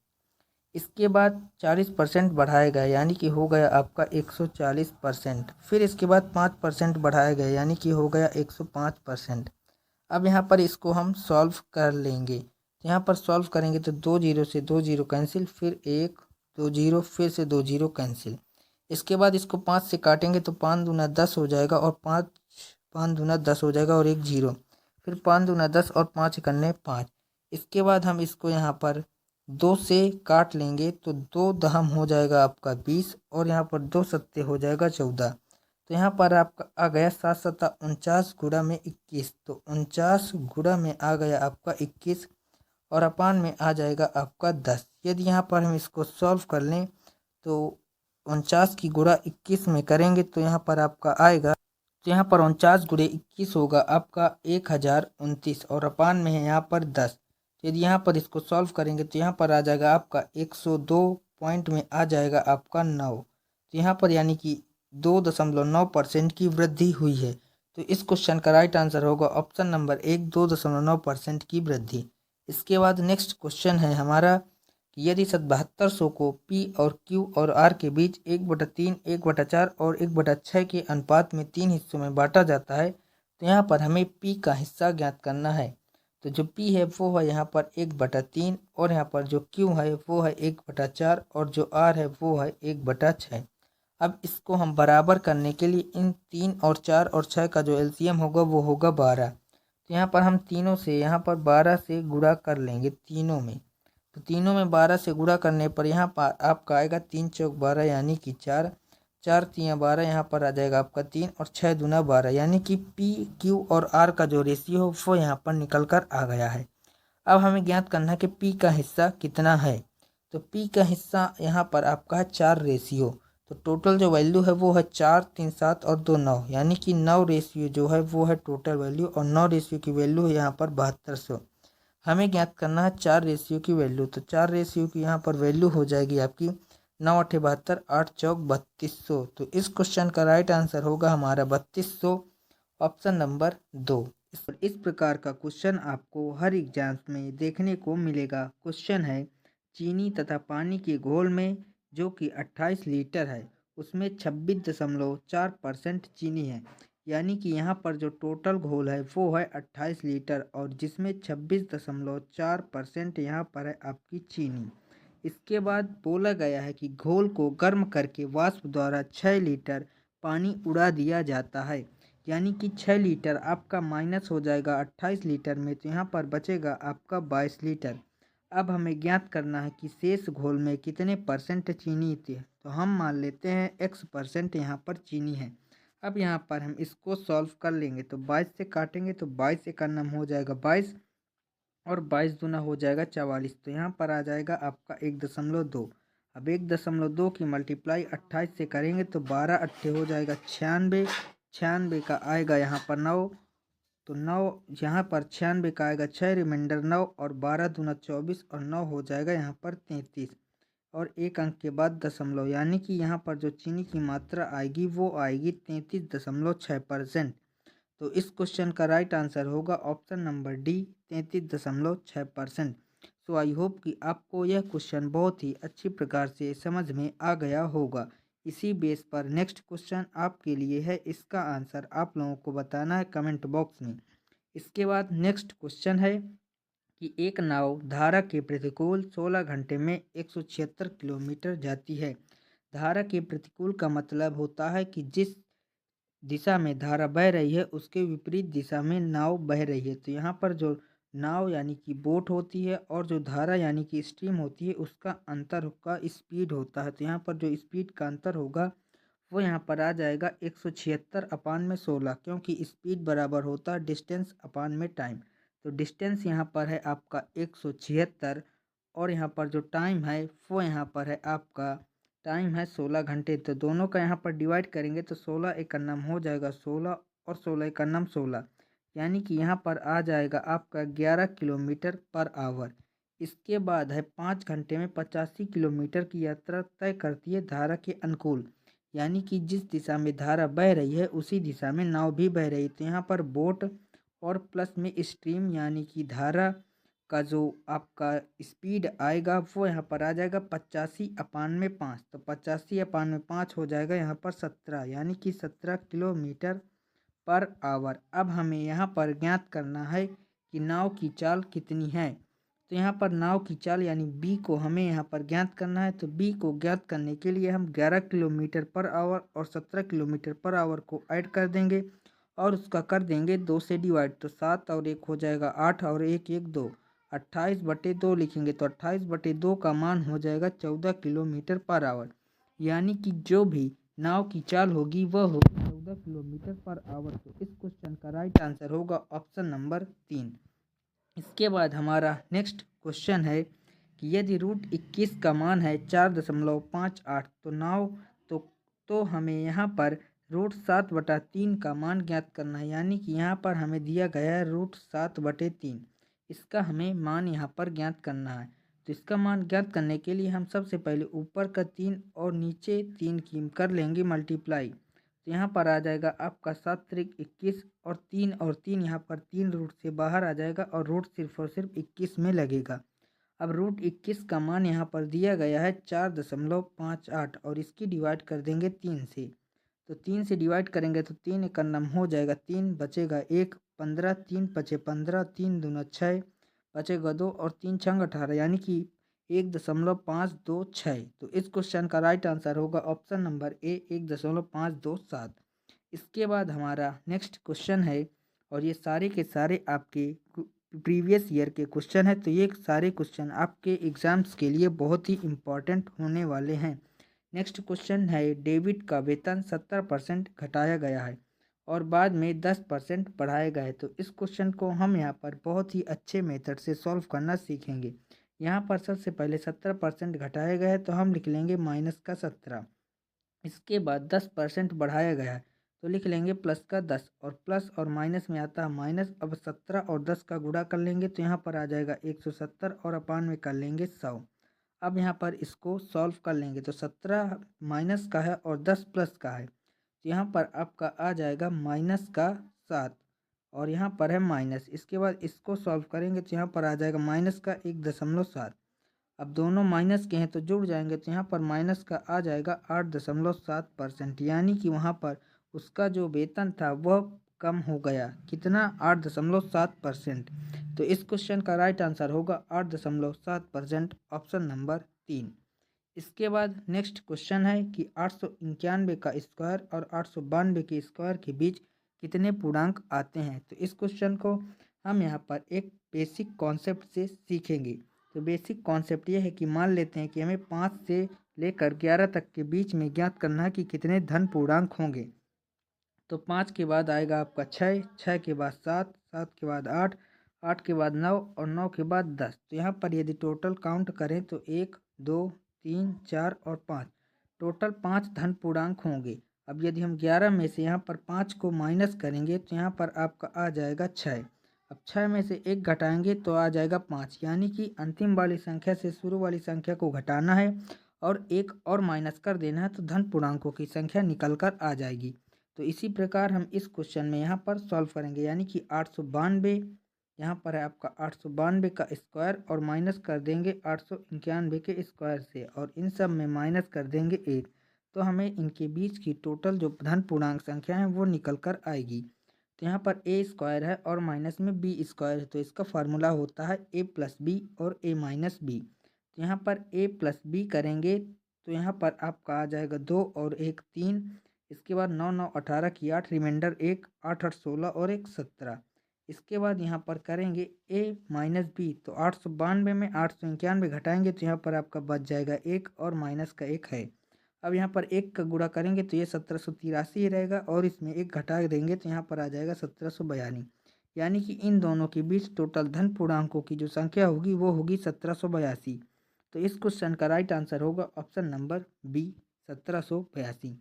Speaker 1: इसके बाद 40% बढ़ाया गया यानी कि हो गया आपका 140%। फिर इसके बाद 5% बढ़ाया गया यानी कि हो गया 105%। अब यहाँ पर इसको हम सॉल्व कर लेंगे। तो यहाँ पर सॉल्व करेंगे तो 2 जीरो से 2 जीरो कैंसिल, फिर 1 2 जीरो, फिर से 2 जीरो कैंसिल। इसके बाद इसको 5 से काटेंगे तो 5 दूना 10 हो जाएगा और 5 दूना 10 हो जाएगा और 1 जीरो, फिर 5 दूना 10 और 5 इकन्ने 5। इसके बाद हम इसको यहाँ पर 2 से काट लेंगे तो 2 दहम हो जाएगा आपका 20 और यहाँ पर 2 सत्ते हो जाएगा 14। तो यहाँ पर आपका आ गया 7 सत्ता 49 गुणा में 21। तो 49 गुणा में आ गया आपका 21 और अपान में आ जाएगा आपका 10। यदि यहाँ पर हम इसको सॉल्व कर लें तो 49 की गुणा 21 में करेंगे तो यहाँ पर आपका आएगा, तो यहाँ पर 49 गुणे 21 होगा आपका 1029 और अपान में है यहाँ पर 10। यदि यहाँ पर इसको सॉल्व करेंगे तो यहाँ पर आ जाएगा आपका 102 पॉइंट में आ जाएगा आपका 9। तो यहाँ पर यानी कि 2.9% की वृद्धि हुई है। तो इस क्वेश्चन का राइट आंसर होगा ऑप्शन नंबर 1, 2.9% की वृद्धि। इसके बाद नेक्स्ट क्वेश्चन है हमारा कि यदि 7200 को पी और क्यू और आर के बीच 1/3, 1/4 और 1/6 के अनुपात में 3 हिस्सों में बांटा जाता है, तो यहाँ पर हमें पी का हिस्सा ज्ञात करना है। तो जो पी है वो है यहाँ पर 1/3 और यहाँ पर जो क्यू है वो है 1/4 और जो आर है वो है 1/6। अब इसको हम बराबर करने के लिए इन 3 और 4 और 6 का जो एलसीएम होगा वो होगा 12। तो यहाँ पर हम तीनों से यहाँ पर 12 से गुणा कर लेंगे तीनों में। तो तीनों में 12 से गुणा करने पर यहाँ पर आपका आएगा 3 चौक 12 यानी कि 4, 4 तियाँ 12, यहाँ पर आ जाएगा आपका 3 और 6 दूना 12 यानी कि पी क्यू और आर का जो रेशियो हो वो यहाँ पर निकल कर आ गया है। अब हमें ज्ञात करना है कि पी का हिस्सा कितना है। तो पी का हिस्सा यहाँ पर आपका है 4 रेशियो। तो टोटल जो वैल्यू है वो है 4, 3, 7 और 2, 9 यानी कि 9 रेशियो जो है वो है टोटल वैल्यू और 9 रेशियो की वैल्यू है यहाँ पर 7200। हमें ज्ञात करना है 4 रेशियो की वैल्यू। तो 4 रेशियो की यहाँ पर वैल्यू हो जाएगी आपकी 9 8 72, 8 चौक 3200। तो इस क्वेश्चन का राइट आंसर होगा हमारा 3200, ऑप्शन नंबर 2। इस प्रकार का क्वेश्चन आपको हर एग्जाम्स में देखने को मिलेगा। क्वेश्चन है चीनी तथा पानी के घोल में जो कि 28 लीटर है उसमें 26.4% चीनी है, यानी कि यहाँ पर जो टोटल घोल है वो है 28 लीटर और जिसमें 26.4% यहाँ पर है आपकी चीनी। इसके बाद बोला गया है कि घोल को गर्म करके वाष्प द्वारा 6 लीटर पानी उड़ा दिया जाता है, यानी कि 6 लीटर आपका माइनस हो जाएगा 28 लीटर में, तो यहाँ पर बचेगा आपका 22 लीटर। अब हमें ज्ञात करना है कि शेष घोल में कितने परसेंट चीनी थी। तो हम मान लेते हैं x% यहाँ पर चीनी है। अब यहाँ पर हम इसको सॉल्व कर लेंगे। तो 22 से काटेंगे तो 22 एक नम हो जाएगा 22 और 22 दूना हो जाएगा 44। तो यहाँ पर आ जाएगा आपका 1.2। अब 1.2 की मल्टीप्लाई 28 से करेंगे तो 12 अट्ठे हो जाएगा 96। 96 का आएगा यहाँ पर 9, तो 9 यहाँ पर 96 का आएगा 6 रिमाइंडर 9 और 12 दूना 24 और 9 हो जाएगा यहाँ पर 33 और एक अंक के बाद दशमलव, यानी कि यहाँ पर जो चीनी की मात्रा आएगी वो आएगी 33.6%। तो इस क्वेश्चन का राइट आंसर होगा option number D, 33.6%। So I hope कि आपको यह क्वेश्चन बहुत ही अच्छी प्रकार से समझ में आ गया होगा। इसी बेस पर नेक्स्ट क्वेश्चन आपके लिए है, इसका आंसर आप लोगों को बताना है कमेंट बॉक्स में। इसके बाद नेक्स्ट क्वेश्चन है कि एक नाव धारा के प्रतिकूल 16 घंटे में 176 किलोमीटर जाती है। धारा के प्रतिकूल का मतलब होता है कि जिस दिशा में धारा बह रही है उसके विपरीत दिशा में नाव बह रही है। तो यहाँ पर जो नाव यानी कि बोट होती है और जो धारा यानी कि स्ट्रीम होती है उसका अंतर का स्पीड होता है। तो यहाँ पर जो स्पीड का अंतर होगा वो यहाँ पर आ जाएगा 176 अपान में 16, क्योंकि स्पीड बराबर होता है डिस्टेंस अपान में टाइम। तो डिस्टेंस यहाँ पर है आपका 176 और यहाँ पर जो टाइम है वो यहाँ पर है आपका टाइम है 16 घंटे। तो दोनों का यहाँ पर डिवाइड करेंगे तो 16 एक नम हो जाएगा 16 और 16 एक नम 16, यानी कि यहाँ पर आ जाएगा आपका 11 किलोमीटर पर आवर। इसके बाद है 5 घंटे में 85 किलोमीटर की यात्रा तय करती है धारा के अनुकूल, यानी कि जिस दिशा में धारा बह रही है उसी दिशा में नाव भी बह रही है। तो यहाँ पर बोट और प्लस में स्ट्रीम यानी कि धारा का जो आपका स्पीड आएगा वो यहाँ पर आ जाएगा 85 अपान में 5। तो 85 अपान में 5 हो जाएगा यहाँ पर 17, यानी कि 17 किलोमीटर पर आवर। अब हमें यहाँ पर ज्ञात करना है कि नाव की चाल कितनी है। तो यहाँ पर नाव की चाल यानी बी को हमें यहाँ पर ज्ञात करना है। तो बी को ज्ञात करने के लिए हम 11 किलोमीटर पर आवर और 17 किलोमीटर पर आवर को ऐड कर देंगे और उसका कर देंगे 2 से डिवाइड। तो 7 और 1 हो जाएगा 8 और 1 1 2, 28/2 लिखेंगे तो 28/2 का मान हो जाएगा 14 किलोमीटर पर आवर, यानी कि जो भी नाव की चाल होगी वह होगी 14 किलोमीटर पर आवर। तो इस क्वेश्चन का राइट आंसर होगा ऑप्शन नंबर 3। इसके बाद हमारा नेक्स्ट क्वेश्चन है कि यदि रूट 21 का मान है 4.58 तो नाव तो हमें यहाँ पर रूट 7/3 का मान ज्ञात करना है, यानी कि यहाँ पर हमें दिया गया है रूट 7/3। इसका हमें मान यहाँ पर ज्ञात करना है। तो इसका मान ज्ञात करने के लिए हम सबसे पहले ऊपर का 3 और नीचे 3 की कर लेंगे मल्टीप्लाई। तो यहाँ पर आ जाएगा आपका 7 त्रिक 21 और 3 यहाँ पर 3 रूट से बाहर आ जाएगा और रूट सिर्फ और सिर्फ 21 में लगेगा। अब रूट 21 का मान यहाँ पर दिया गया है 4.58 और इसकी डिवाइड कर देंगे 3 से। तो 3 से डिवाइड करेंगे तो 3 एक नम हो जाएगा 3, बचेगा 1, 15, 3 पचे 15, 3 दूना 6, बचेगा 2 और 3 छंग 18, यानी कि 1.526। तो इस क्वेश्चन का राइट आंसर होगा ऑप्शन नंबर ए 1.527। इसके बाद हमारा नेक्स्ट क्वेश्चन है, और ये सारे के सारे आपके प्रीवियस ईयर के क्वेश्चन है। तो ये सारे क्वेश्चन आपके एग्जाम्स के लिए बहुत ही इम्पॉर्टेंट होने वाले हैं। नेक्स्ट क्वेश्चन है, डेविड का वेतन 70% घटाया गया है और बाद में 10% बढ़ाया गया है। तो इस क्वेश्चन को हम यहाँ पर बहुत ही अच्छे मेथड से सॉल्व करना सीखेंगे। यहाँ पर सबसे पहले 70% घटाया गया है तो हम लिख लेंगे माइनस का 17। इसके बाद 10% बढ़ाया गया है तो लिख लेंगे प्लस का 10, और प्लस और माइनस में आता है माइनस। अब 17 और 10 का गुणा कर लेंगे तो यहाँ पर आ जाएगा 170 और अपान में कर लेंगे 100। अब यहाँ पर इसको सॉल्व कर लेंगे तो 17 माइनस का है और 10 प्लस का है, तो यहाँ पर आपका आ जाएगा माइनस का 7 और यहाँ पर है माइनस। इसके बाद इसको सॉल्व करेंगे तो यहाँ पर आ जाएगा माइनस का 1.7। अब दोनों माइनस के हैं तो जुड़ जाएंगे तो यहाँ पर माइनस का आ जाएगा 8.7%, यानी कि वहाँ पर उसका जो वेतन था वह कम हो गया। कितना? 8.7%। तो इस क्वेश्चन का राइट आंसर होगा 8.7%, ऑप्शन नंबर 3। इसके बाद नेक्स्ट क्वेश्चन है कि 891 का स्क्वायर और 892 के स्क्वायर के बीच कितने पूर्णांक आते हैं। तो इस क्वेश्चन को हम यहाँ पर एक बेसिक कॉन्सेप्ट से सीखेंगे। तो बेसिक कॉन्सेप्ट ये है कि मान लेते हैं कि हमें 5 से लेकर 11 तक के बीच में ज्ञात करना है कि कितने धन पूर्णांक होंगे। तो 5 के बाद आएगा आपका 6, 6 के बाद 7, 7 के बाद 8, 8 के बाद 9 और 9 के बाद 10। तो यहाँ पर यदि टोटल काउंट करें तो 1, 2, 3, 4 और 5, टोटल 5 धन पूर्णांक होंगे। अब यदि हम 11 में से यहाँ पर 5 को माइनस करेंगे तो यहाँ पर आपका आ जाएगा 6। अब 6 में से 1 घटाएंगे तो आ जाएगा 5, यानी कि अंतिम वाली संख्या से शुरू वाली संख्या को घटाना है और 1 और माइनस कर देना है तो धन पूर्णांकों की संख्या निकल कर आ जाएगी। तो इसी प्रकार हम इस क्वेश्चन में यहाँ पर सॉल्व करेंगे, यानी कि 892 यहाँ पर है आपका 892 का स्क्वायर और माइनस कर देंगे 891 के स्क्वायर से, और इन सब में माइनस कर देंगे 1। तो हमें इनके बीच की टोटल जो धन पूर्णांक संख्या है वो निकल कर आएगी। तो यहाँ पर ए स्क्वायर है और माइनस में बी स्क्वायर है, तो इसका फार्मूला होता है ए प्लस बी और ए माइनस बी। तो यहाँ पर ए प्लस बी करेंगे तो यहाँ पर आपका आ जाएगा 2 और 1 3। इसके बाद 9 9 18 की 8, रिमाइंडर 1, 8 8 16 और 1 17। इसके बाद यहाँ पर करेंगे a माइनस बी, तो 892 में 891 घटाएंगे तो यहाँ पर आपका बच जाएगा 1 और माइनस का 1 है। अब यहाँ पर 1 का गुणा करेंगे तो ये 1783 ही रहेगा और इसमें 1 घटा देंगे तो यहाँ पर आ जाएगा 1742, यानी कि इन दोनों के बीच टोटल धन पूर्णांकों की जो संख्या होगी वो होगी 1782। तो इस क्वेश्चन का राइट आंसर होगा option number B 1782।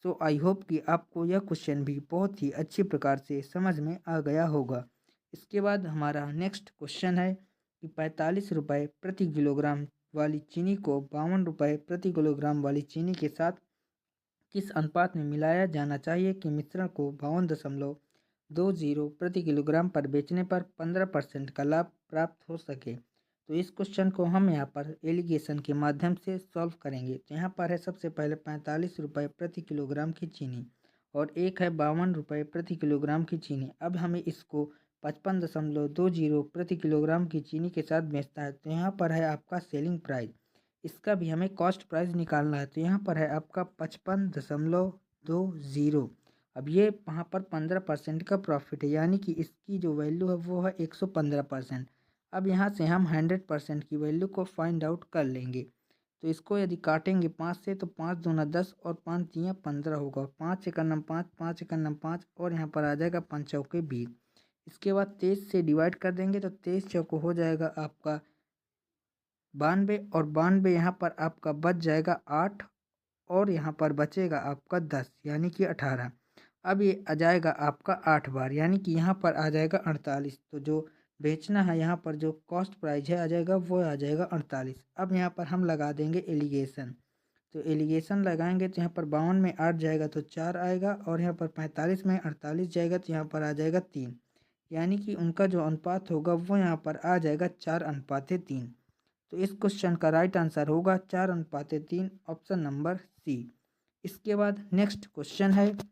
Speaker 1: So I hope कि आपको यह क्वेश्चन भी बहुत ही अच्छी प्रकार से समझ में आ गया होगा। इसके बाद हमारा नेक्स्ट क्वेश्चन है कि 45 रुपये प्रति किलोग्राम वाली चीनी को 52 रुपये प्रति किलोग्राम वाली चीनी के साथ किस अनुपात में मिलाया जाना चाहिए कि मिश्रण को 52.20 प्रति किलोग्राम पर बेचने पर 15% का लाभ प्राप्त हो सके। तो इस क्वेश्चन को हम यहाँ पर एलिगेशन के माध्यम से सॉल्व करेंगे। तो यहाँ पर है सबसे पहले 45 रुपये प्रति किलोग्राम की चीनी और एक है 52 रुपये प्रति किलोग्राम की चीनी। अब हमें इसको 55.20 प्रति किलोग्राम की चीनी के साथ बेचता है। तो यहाँ पर है आपका सेलिंग प्राइस, इसका भी हमें कॉस्ट प्राइस निकालना है। तो यहाँ पर है आपका 55.20। अब ये वहाँ पर 15% का प्रॉफिट है, यानी कि इसकी जो वैल्यू है वो है 115%। अब यहाँ से हम 100% की वैल्यू को फाइंड आउट कर लेंगे। तो इसको यदि काटेंगे 5 से तो 5 दूना 10 और 5 तिया 15 होगा। 5 एकम 5, 5 एकम 5 और यहाँ पर आ जाएगा 5 चौके 20। इसके बाद 23 से डिवाइड कर देंगे तो 23 चौको हो जाएगा आपका 92 और 92 यहाँ पर आपका बच जाएगा 8 और यहाँ पर बचेगा आपका 10, यानी कि 18। अब ये आ जाएगा आपका 8 बार, यानी कि यहाँ पर आ जाएगा 48। तो जो बेचना है यहाँ पर जो कॉस्ट प्राइस है आ जाएगा वो आ जाएगा 48। अब यहाँ पर हम लगा देंगे एलिगेशन। तो एलिगेशन लगाएंगे तो यहाँ पर 52 में 8 जाएगा तो 4 आएगा और यहाँ पर 45 में 48 जाएगा तो यहाँ पर आ जाएगा 3, यानी कि उनका जो अनुपात होगा वो यहाँ पर आ जाएगा 4:3। तो इस क्वेश्चन का राइट आंसर होगा 4:3, ऑप्शन नंबर सी। इसके बाद नेक्स्ट क्वेश्चन है कि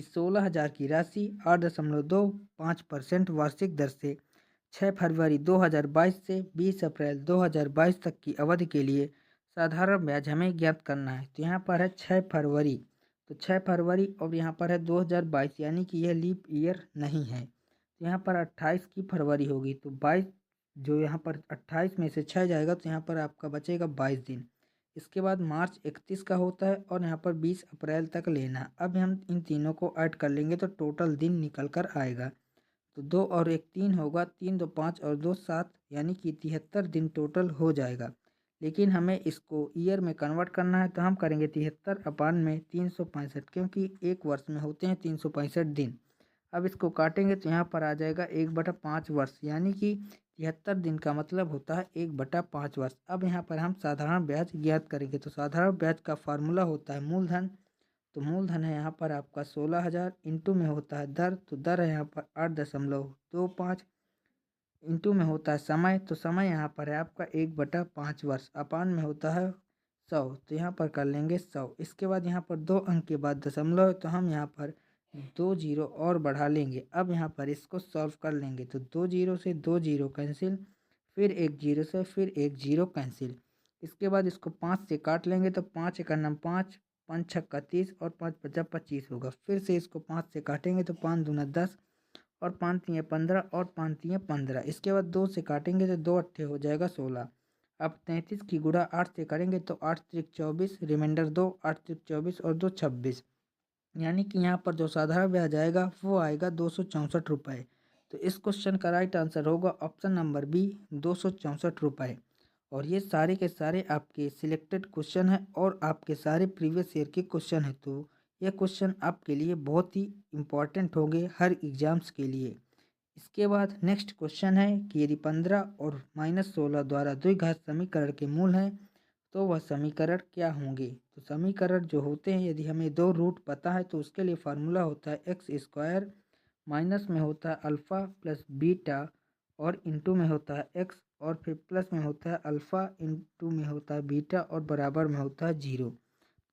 Speaker 1: 16,000 की राशि 8.25% वार्षिक दर से 6 फरवरी 2022 से 20 अप्रैल 2022 तक की अवधि के लिए साधारण ब्याज हमें ज्ञात करना है। तो यहाँ पर है 6 फरवरी, तो 6 फरवरी और यहाँ पर है 2022, यानी कि यह लीप ईयर नहीं है। तो यहाँ पर 28 की फरवरी होगी, तो 22 जो यहाँ पर 28 में से 6 जाएगा तो यहाँ पर आपका बचेगा 22 दिन। इसके बाद मार्च 31 का होता है और यहाँ पर 20 अप्रैल तक लेना है। अब हम इन तीनों को ऐड कर लेंगे तो टोटल दिन निकल कर आएगा। तो 2 और 1 3 होगा, 3 2 5 और 2 7, यानी कि 73 दिन टोटल हो जाएगा। लेकिन हमें इसको ईयर में कन्वर्ट करना है, तो हम करेंगे 73 अपान में 365, क्योंकि एक वर्ष में होते हैं 365 दिन। अब इसको काटेंगे तो यहाँ पर आ जाएगा 1/5 वर्ष, यानी कि 73 दिन का मतलब होता है 1/5 वर्ष। अब यहाँ पर हम साधारण ब्याज ज्ञात करेंगे, तो साधारण ब्याज का फार्मूला होता है मूलधन। तो मूलधन है यहाँ पर आपका 16,000, इंटू में होता है दर, तो दर है यहाँ पर 8.25, इंटू में होता है समय, तो समय यहाँ पर है आपका 1/5 वर्ष, अपान में होता है 100, तो यहाँ पर कर लेंगे 100। इसके बाद यहाँ पर 2 अंक के बाद दशमलव है, तो हम यहाँ पर 2 जीरो और बढ़ा लेंगे। अब यहाँ पर इसको सॉल्व कर लेंगे, तो 2 जीरो से 2 जीरो कैंसिल, फिर 1 जीरो से फिर 1 जीरो कैंसिल। इसके बाद इसको 5 से काट लेंगे, तो 5 एक नाम 5, 5 छक्का 30 और 5 पचा 25 होगा। फिर से इसको 5 से काटेंगे तो 5 दूना 10 और 5 तियाँ 15 और 5 तियाँ 15। इसके बाद 2 से काटेंगे तो 2 अट्ठे हो जाएगा 16। अब 33 की गुणा 8 से करेंगे तो 8 त्रिक 24, रिमाइंडर 2, 8 त्रिक 24 और 2 26, यानी कि यहाँ पर जो साधारण ब्याज आएगा वो आएगा 264 रुपये। तो इस क्वेश्चन का राइट आंसर होगा ऑप्शन नंबर बी, 264 रुपये। और ये सारे के सारे आपके सिलेक्टेड क्वेश्चन हैं और आपके सारे प्रीवियस ईयर के क्वेश्चन हैं। तो ये क्वेश्चन आपके लिए बहुत ही इम्पॉर्टेंट होंगे हर एग्जाम्स के लिए। इसके बाद नेक्स्ट क्वेश्चन है कि यदि 15 और -16 द्वारा द्विघात समीकरण के मूल हैं तो वह समीकरण क्या होंगे। तो समीकरण जो होते हैं, यदि हमें 2 रूट पता है तो उसके लिए फार्मूला होता है x², माइनस में होता है अल्फ़ा प्लस बीटा और इंटू में होता है x, और फिर प्लस में होता है अल्फ़ा, इंटू में होता है बीटा और बराबर में होता है 0।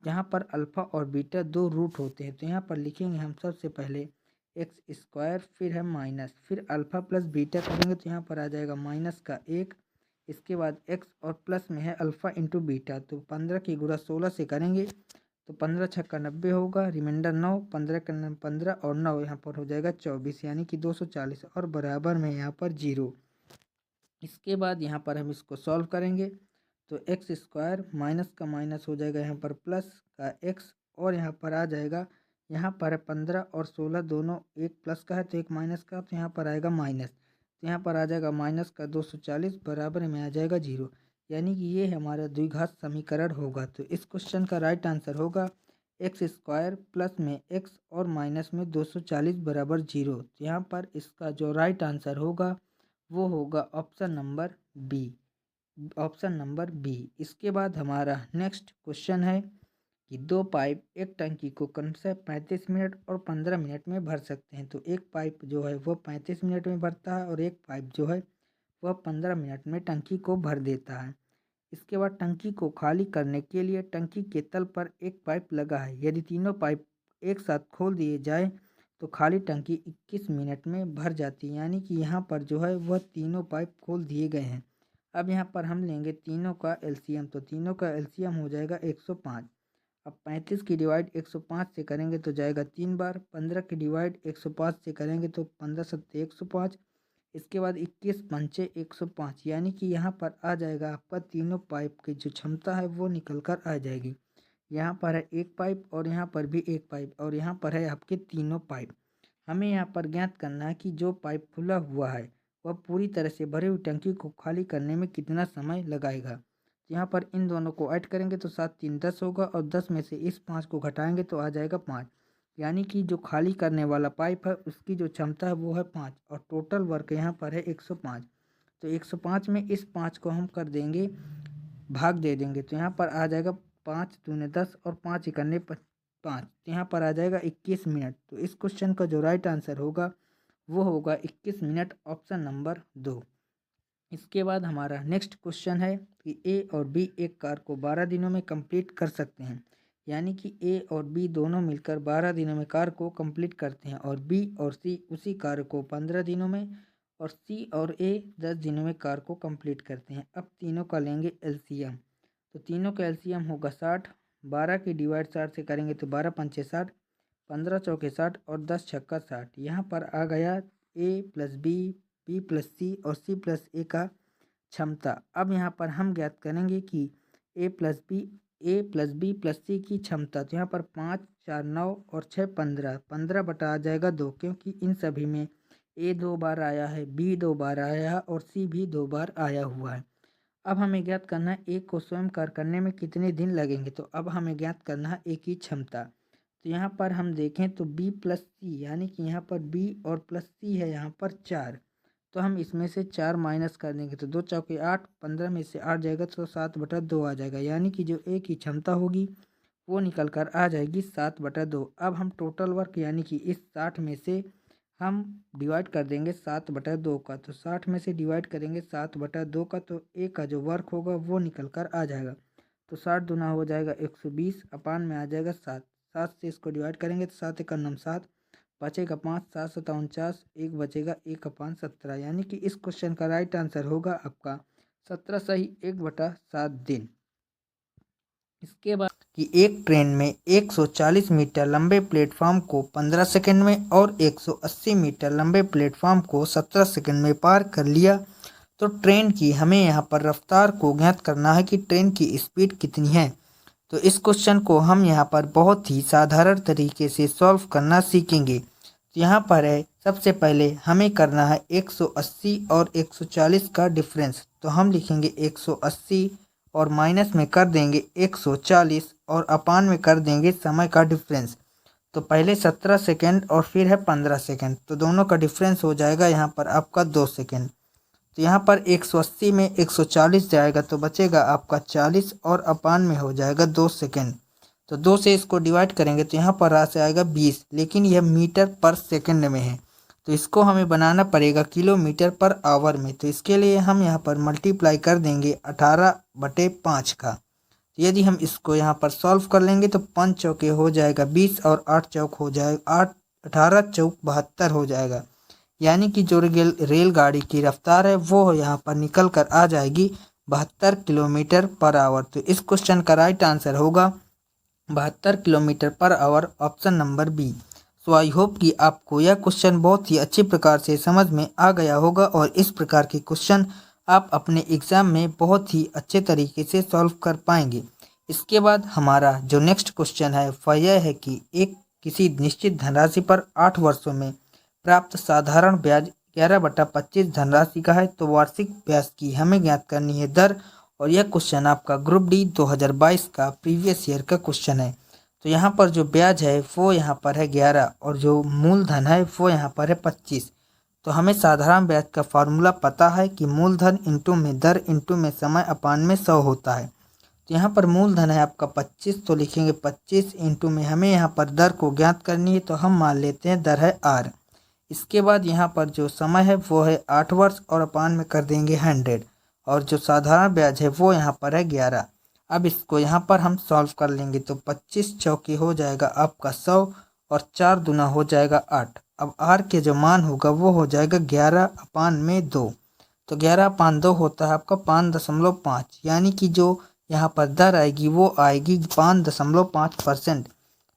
Speaker 1: जहाँ पर अल्फ़ा और बीटा 2 रूट होते हैं, तो यहाँ पर लिखेंगे हम सबसे पहले x², फिर है माइनस, फिर अल्फ़ा प्लस बीटा करेंगे तो यहाँ पर आ जाएगा -1। इसके बाद x और प्लस में है अल्फ़ा इंटू बीटा, तो 15 की गुणा 16 से करेंगे तो 15 छक्का 90 होगा, रिमाइंडर 9, 15 का 15 और 9 यहाँ पर हो जाएगा 24, यानी कि 240 और बराबर में यहाँ पर 0। इसके बाद यहाँ पर हम इसको सॉल्व करेंगे तो x² माइनस का माइनस हो जाएगा यहाँ पर प्लस का x, और यहाँ पर आ जाएगा, यहाँ पर है 15 और 16 दोनों, एक प्लस का है तो एक माइनस का, तो यहाँ पर आएगा माइनस, तो यहाँ पर आ जाएगा माइनस का 240 बराबर में आ जाएगा 0, यानी कि ये हमारा द्विघात समीकरण होगा। तो इस क्वेश्चन का राइट आंसर होगा x² प्लस में x और माइनस में 240 बराबर 0। तो यहाँ पर इसका जो राइट आंसर होगा वो होगा option number B, option number B. इसके बाद हमारा नेक्स्ट क्वेश्चन है कि 2 पाइप एक टंकी को क्रमशः 35 मिनट और 15 मिनट में भर सकते हैं। तो एक पाइप जो है वो 35 मिनट में भरता है और एक पाइप जो है वह 15 मिनट में टंकी को भर देता है। इसके बाद टंकी को खाली करने के लिए टंकी के तल पर एक पाइप लगा है। यदि तीनों पाइप एक साथ खोल दिए जाए तो खाली टंकी 21 मिनट में भर जाती है, यानी कि यहाँ पर जो है वह तीनों पाइप खोल दिए गए हैं। अब यहाँ पर हम लेंगे तीनों का एलसीएम, तो तीनों का एलसीएम हो जाएगा 105। अब 35 की डिवाइड 105 से करेंगे तो जाएगा 3 बार, 15 की डिवाइड 105 से करेंगे तो 15 सत्ते 105, इसके बाद 21 पंचे 105, यानी कि यहाँ पर आ जाएगा आपका तीनों पाइप की जो क्षमता है वो निकल कर आ जाएगी। यहाँ पर है एक पाइप और यहाँ पर भी एक पाइप और यहाँ पर है आपके तीनों पाइप। हमें यहाँ पर ज्ञात करना है कि जो पाइप खुला हुआ है वह पूरी तरह से भरी हुई टंकी को खाली करने में कितना समय लगाएगा। यहाँ पर इन दोनों को ऐड करेंगे तो 7 3 10 होगा और 10 में से इस 5 को घटाएंगे तो आ जाएगा 5, यानी कि जो खाली करने वाला पाइप है उसकी जो क्षमता है वो है 5 और टोटल वर्क यहाँ पर है 105। तो 105 में इस 5 को हम कर देंगे भाग दे देंगे, तो यहाँ पर आ जाएगा 5 दूने 10 और 5 इकन्ने 5, तो यहाँ पर आ जाएगा 21 मिनट। तो इस क्वेश्चन का जो राइट आंसर होगा वो होगा 21 मिनट, ऑप्शन नंबर 2। इसके बाद हमारा नेक्स्ट क्वेश्चन है कि ए और बी एक कार को 12 दिनों में कंप्लीट कर सकते हैं, यानी कि ए और बी दोनों मिलकर 12 दिनों में कार को कंप्लीट करते हैं और बी और सी उसी कार को 15 दिनों में और सी और ए 10 दिनों में कार को कंप्लीट करते हैं। अब तीनों का लेंगे एलसीएम, तो तीनों का एलसीएम होगा 60। 12 की डिवाइड 60 से करेंगे तो 12 पंचे 60, 15 चौके 60 और 10 छक्का 60। यहाँ पर आ गया ए प्लस बी प्लस सी और सी प्लस ए का क्षमता। अब यहाँ पर हम ज्ञात करेंगे कि ए प्लस बी प्लस सी की क्षमता। तो यहाँ पर 5 4 9 और 6 15, 15 बटा आ जाएगा 2, क्योंकि इन सभी में ए 2 बार आया है, बी 2 बार आया है और सी भी 2 बार आया हुआ है। अब हमें ज्ञात करना है ए को स्वयं कार्य करने में कितने दिन लगेंगे। तो अब हमें ज्ञात करना है ए की क्षमता। तो यहाँ पर हम देखें तो बी प्लस सी, यानी कि यहाँ पर बी और प्लस सी है यहाँ पर 4, तो हम इसमें से 4 माइनस कर देंगे तो 2 चौके 8, 15 में से 8 जाएगा तो 7/2 आ जाएगा, यानी कि जो ए की क्षमता होगी वो निकल कर आ जाएगी 7/2। अब हम टोटल वर्क यानी कि इस 60 में से हम डिवाइड कर देंगे 7/2 का, तो 60 में से डिवाइड करेंगे 7/2 का, तो ए का जो वर्क होगा वो निकल कर आ जाएगा। तो 60 दूना हो जाएगा 120, अपान में आ जाएगा 7। 7 से इसको डिवाइड करेंगे तो 7 एकम 7, बचेगा 5, 7 7 49, 1 बचेगा 1/17, यानी कि इस क्वेश्चन का राइट आंसर होगा आपका 17 सही 1/7 दिन। इसके बाद कि एक ट्रेन में 140 मीटर लंबे प्लेटफॉर्म को 15 सेकंड में और 180 मीटर लंबे प्लेटफॉर्म को 17 सेकंड में पार कर लिया, तो ट्रेन की हमें यहाँ पर रफ्तार को ज्ञात करना है कि ट्रेन की स्पीड कितनी है। तो इस क्वेश्चन को हम यहाँ पर बहुत ही साधारण तरीके से सॉल्व करना सीखेंगे। तो यहाँ पर है सबसे पहले हमें करना है 180 और 140 का डिफरेंस, तो हम लिखेंगे 180 और माइनस में कर देंगे 140 और अपान में कर देंगे समय का डिफरेंस। तो पहले 17 सेकेंड और फिर है 15 सेकेंड, तो दोनों का डिफरेंस हो जाएगा यहाँ पर आपका 2 सेकेंड। तो यहाँ पर 180 में 140 जाएगा तो बचेगा आपका 40 और अपान में हो जाएगा 2 सेकेंड। तो 2 से इसको डिवाइड करेंगे तो यहाँ पर राशि आएगा 20, लेकिन यह मीटर पर सेकंड में है, तो इसको हमें बनाना पड़ेगा किलोमीटर पर आवर में। तो इसके लिए हम यहाँ पर मल्टीप्लाई कर देंगे 18/5 का। तो यदि हम इसको यहाँ पर सॉल्व कर लेंगे तो 5 चौके हो जाएगा 20 और 8 चौक हो जाएगा 8, 18 चौक 72 हो जाएगा, यानी कि जो रेलगाड़ी की रफ्तार है वो यहाँ पर निकल कर आ जाएगी 72 किलोमीटर पर आवर। तो इस क्वेश्चन का राइट आंसर होगा 72 kilometre per hour, option number B. So I hope कि आपको यह क्वेश्चन बहुत ही अच्छी प्रकार से समझ में आ गया होगा और इस प्रकार के क्वेश्चन आप अपने एग्ज़ाम में बहुत ही अच्छे तरीके से सॉल्व कर पाएंगे। इसके बाद हमारा जो नेक्स्ट क्वेश्चन है वह यह है कि एक किसी निश्चित धनराशि पर 8 वर्षों में प्राप्त साधारण ब्याज 11/25 धनराशि का है, तो वार्षिक ब्याज की हमें ज्ञात करनी है दर। और यह क्वेश्चन आपका ग्रुप डी 2022 का प्रीवियस ईयर का क्वेश्चन है। तो यहाँ पर जो ब्याज है वो यहाँ पर है 11 और जो मूलधन है वो यहाँ पर है 25। तो हमें साधारण ब्याज का फार्मूला पता है कि मूलधन इंटू में दर इंटू में समय अपान में 100 होता है। तो यहाँ पर मूलधन है आपका 25, तो लिखेंगे 25 इंटू में हमें यहाँ पर दर को ज्ञात करनी है, तो हम मान लेते हैं दर है आर। इसके बाद यहाँ पर जो समय है वो है 8 वर्ष और अपान में कर देंगे 100, और जो साधारण ब्याज है वो यहाँ पर है 11। अब इसको यहाँ पर हम सॉल्व कर लेंगे तो 25 चौके हो जाएगा आपका 100 और 4 दूना हो जाएगा 8। अब आर के जो मान होगा वो हो जाएगा 11/2। तो 11/2 होता है आपका 5.5, यानी कि जो यहाँ पर दर आएगी वो आएगी 5.5%।